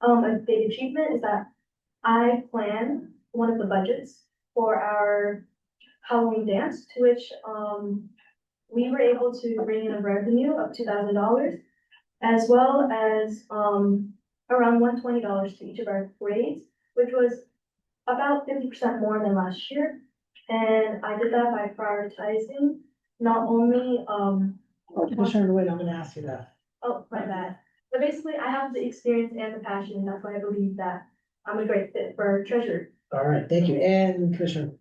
Speaker 5: A big achievement is that I planned one of the budgets for our Halloween dance, to which we were able to bring in a revenue of $2,000, as well as around $120 to each of our grades, which was about 50% more than last year. And I did that by prioritizing not only
Speaker 4: Commissioner Nguyen, I'm gonna ask you that.
Speaker 5: Oh, my bad. But basically, I have the experience and the passion, and that's why I believe that I'm a great fit for treasurer.
Speaker 4: All right, thank you. And Commissioner.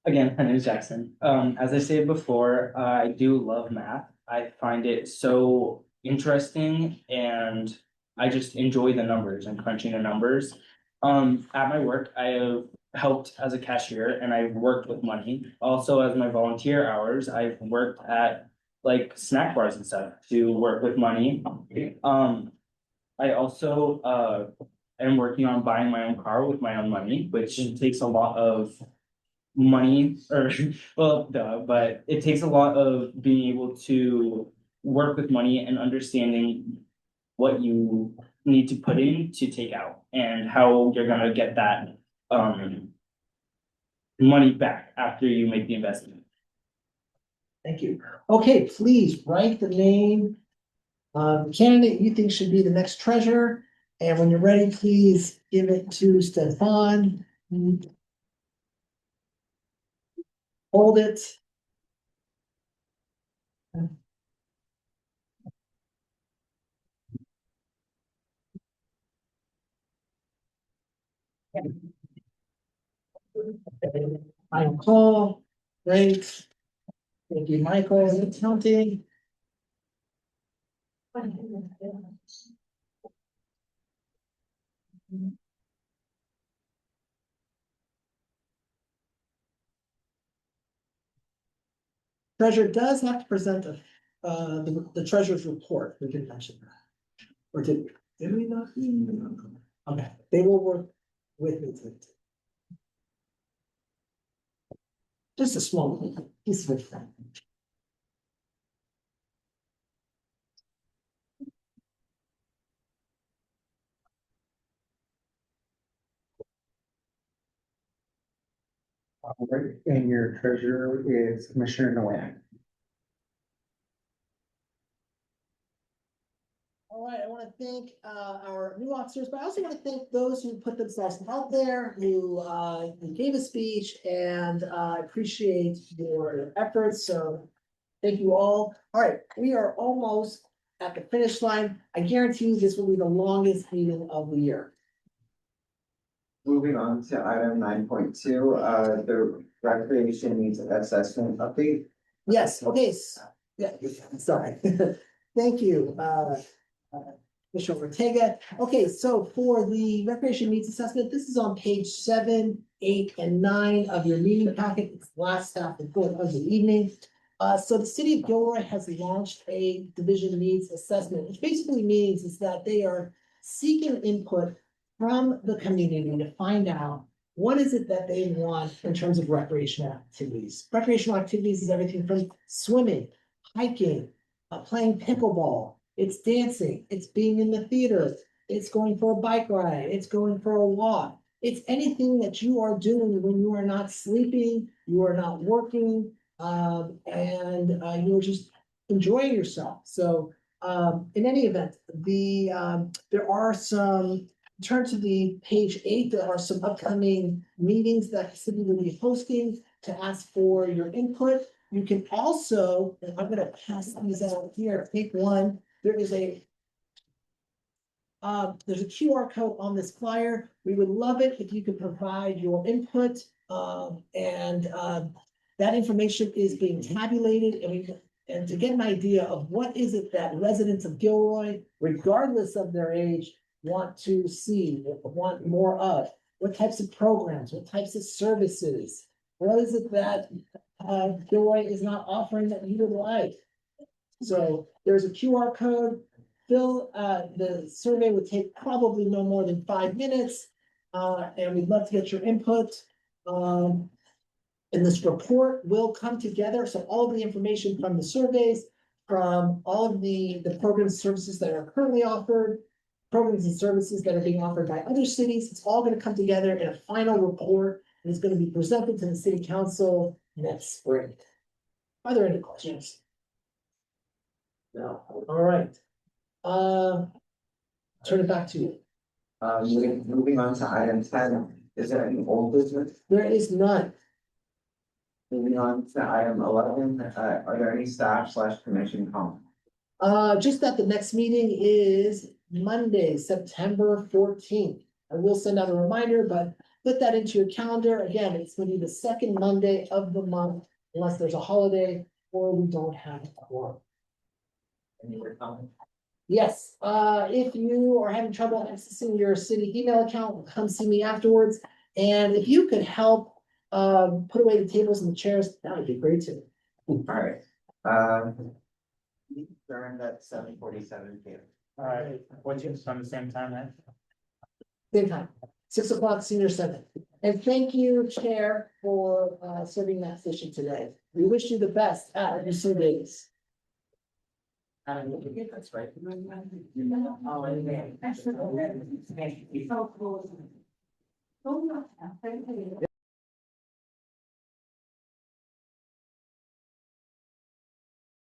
Speaker 15: Again, my name is Jackson. As I said before, I do love math. I find it so interesting and I just enjoy the numbers and crunching the numbers. At my work, I have helped as a cashier and I've worked with money. Also, as my volunteer hours, I've worked at like snack bars and stuff to work with money. I also am working on buying my own car with my own money, which takes a lot of money but it takes a lot of being able to work with money and understanding what you need to put in to take out and how you're gonna get that money back after you make the investment.
Speaker 4: Thank you. Okay, please write the name candidate you think should be the next treasurer. And when you're ready, please give it to Stefan. Hold it. Final call. Great. Thank you, Michael. Counting. Treasurer does have to present the treasurer's report. We did mention that. Or did we not? Okay, they will work with me to. Just a small piece of it.
Speaker 11: And your treasurer is Commissioner Noack.
Speaker 4: All right, I want to thank our new officers, but I also want to thank those who put themselves out there, who gave a speech, and I appreciate your efforts. So thank you all. All right, we are almost at the finish line. I guarantee you this will be the longest meeting of the year.
Speaker 1: Moving on to item 9.2, the recreation needs assessment update.
Speaker 4: Yes, okay, yeah, sorry. Thank you, Commissioner Ortega. Okay, so for the recreation needs assessment, this is on page 7, 8, and 9 of your meeting packet. It's the last staff report of the evening. So the city of Gilroy has launched a division needs assessment, which basically means is that they are seeking input from the community to find out what is it that they want in terms of recreational activities. Recreational activities is everything from swimming, hiking, playing pickleball, it's dancing, it's being in the theater, it's going for a bike ride, it's going for a walk. It's anything that you are doing when you are not sleeping, you are not working, and you're just enjoying yourself. So in any event, there are some, turn to the page 8, there are some upcoming meetings that the city will be hosting to ask for your input. You can also, and I'm gonna pass these out here, take one, there's a QR code on this flyer. We would love it if you could provide your input, that information is being tabulated, and to get an idea of what is it that residents of Gilroy, regardless of their age, want to see, want more of, what types of programs, what types of services, what is it that Gilroy is not offering that you would like. So there's a QR code. Fill the survey would take probably no more than 5 minutes, and we'd love to get your input. And this report will come together, so all of the information from the surveys, from all of the programs and services that are currently offered, programs and services that are being offered by other cities, it's all gonna come together in a final report, and it's gonna be presented to the city council next spring. Are there any questions? No, all right. Turn it back to you.
Speaker 1: Moving on to item 10, is there any old business?
Speaker 4: There is none.
Speaker 1: Moving on to item 11, are there any staff/commission comments?
Speaker 4: Just that the next meeting is Monday, September 14th. I will send out a reminder, but put that into your calendar. Again, it's gonna be the second Monday of the month, unless there's a holiday or we don't have a quorum.
Speaker 1: Any other comments?
Speaker 4: Yes, if you are having trouble accessing your city email account, come see me afterwards. And if you could help put away the tables and the chairs, that would be great too.
Speaker 1: All right. Adjourned at 7:47 p.m.
Speaker 13: All right, what's your on the same time then?
Speaker 4: Same time, 6 o'clock, senior center. And thank you, Chair, for serving that position today. We wish you the best at your surveys.
Speaker 1: That's right.
Speaker 9: Oh, yeah.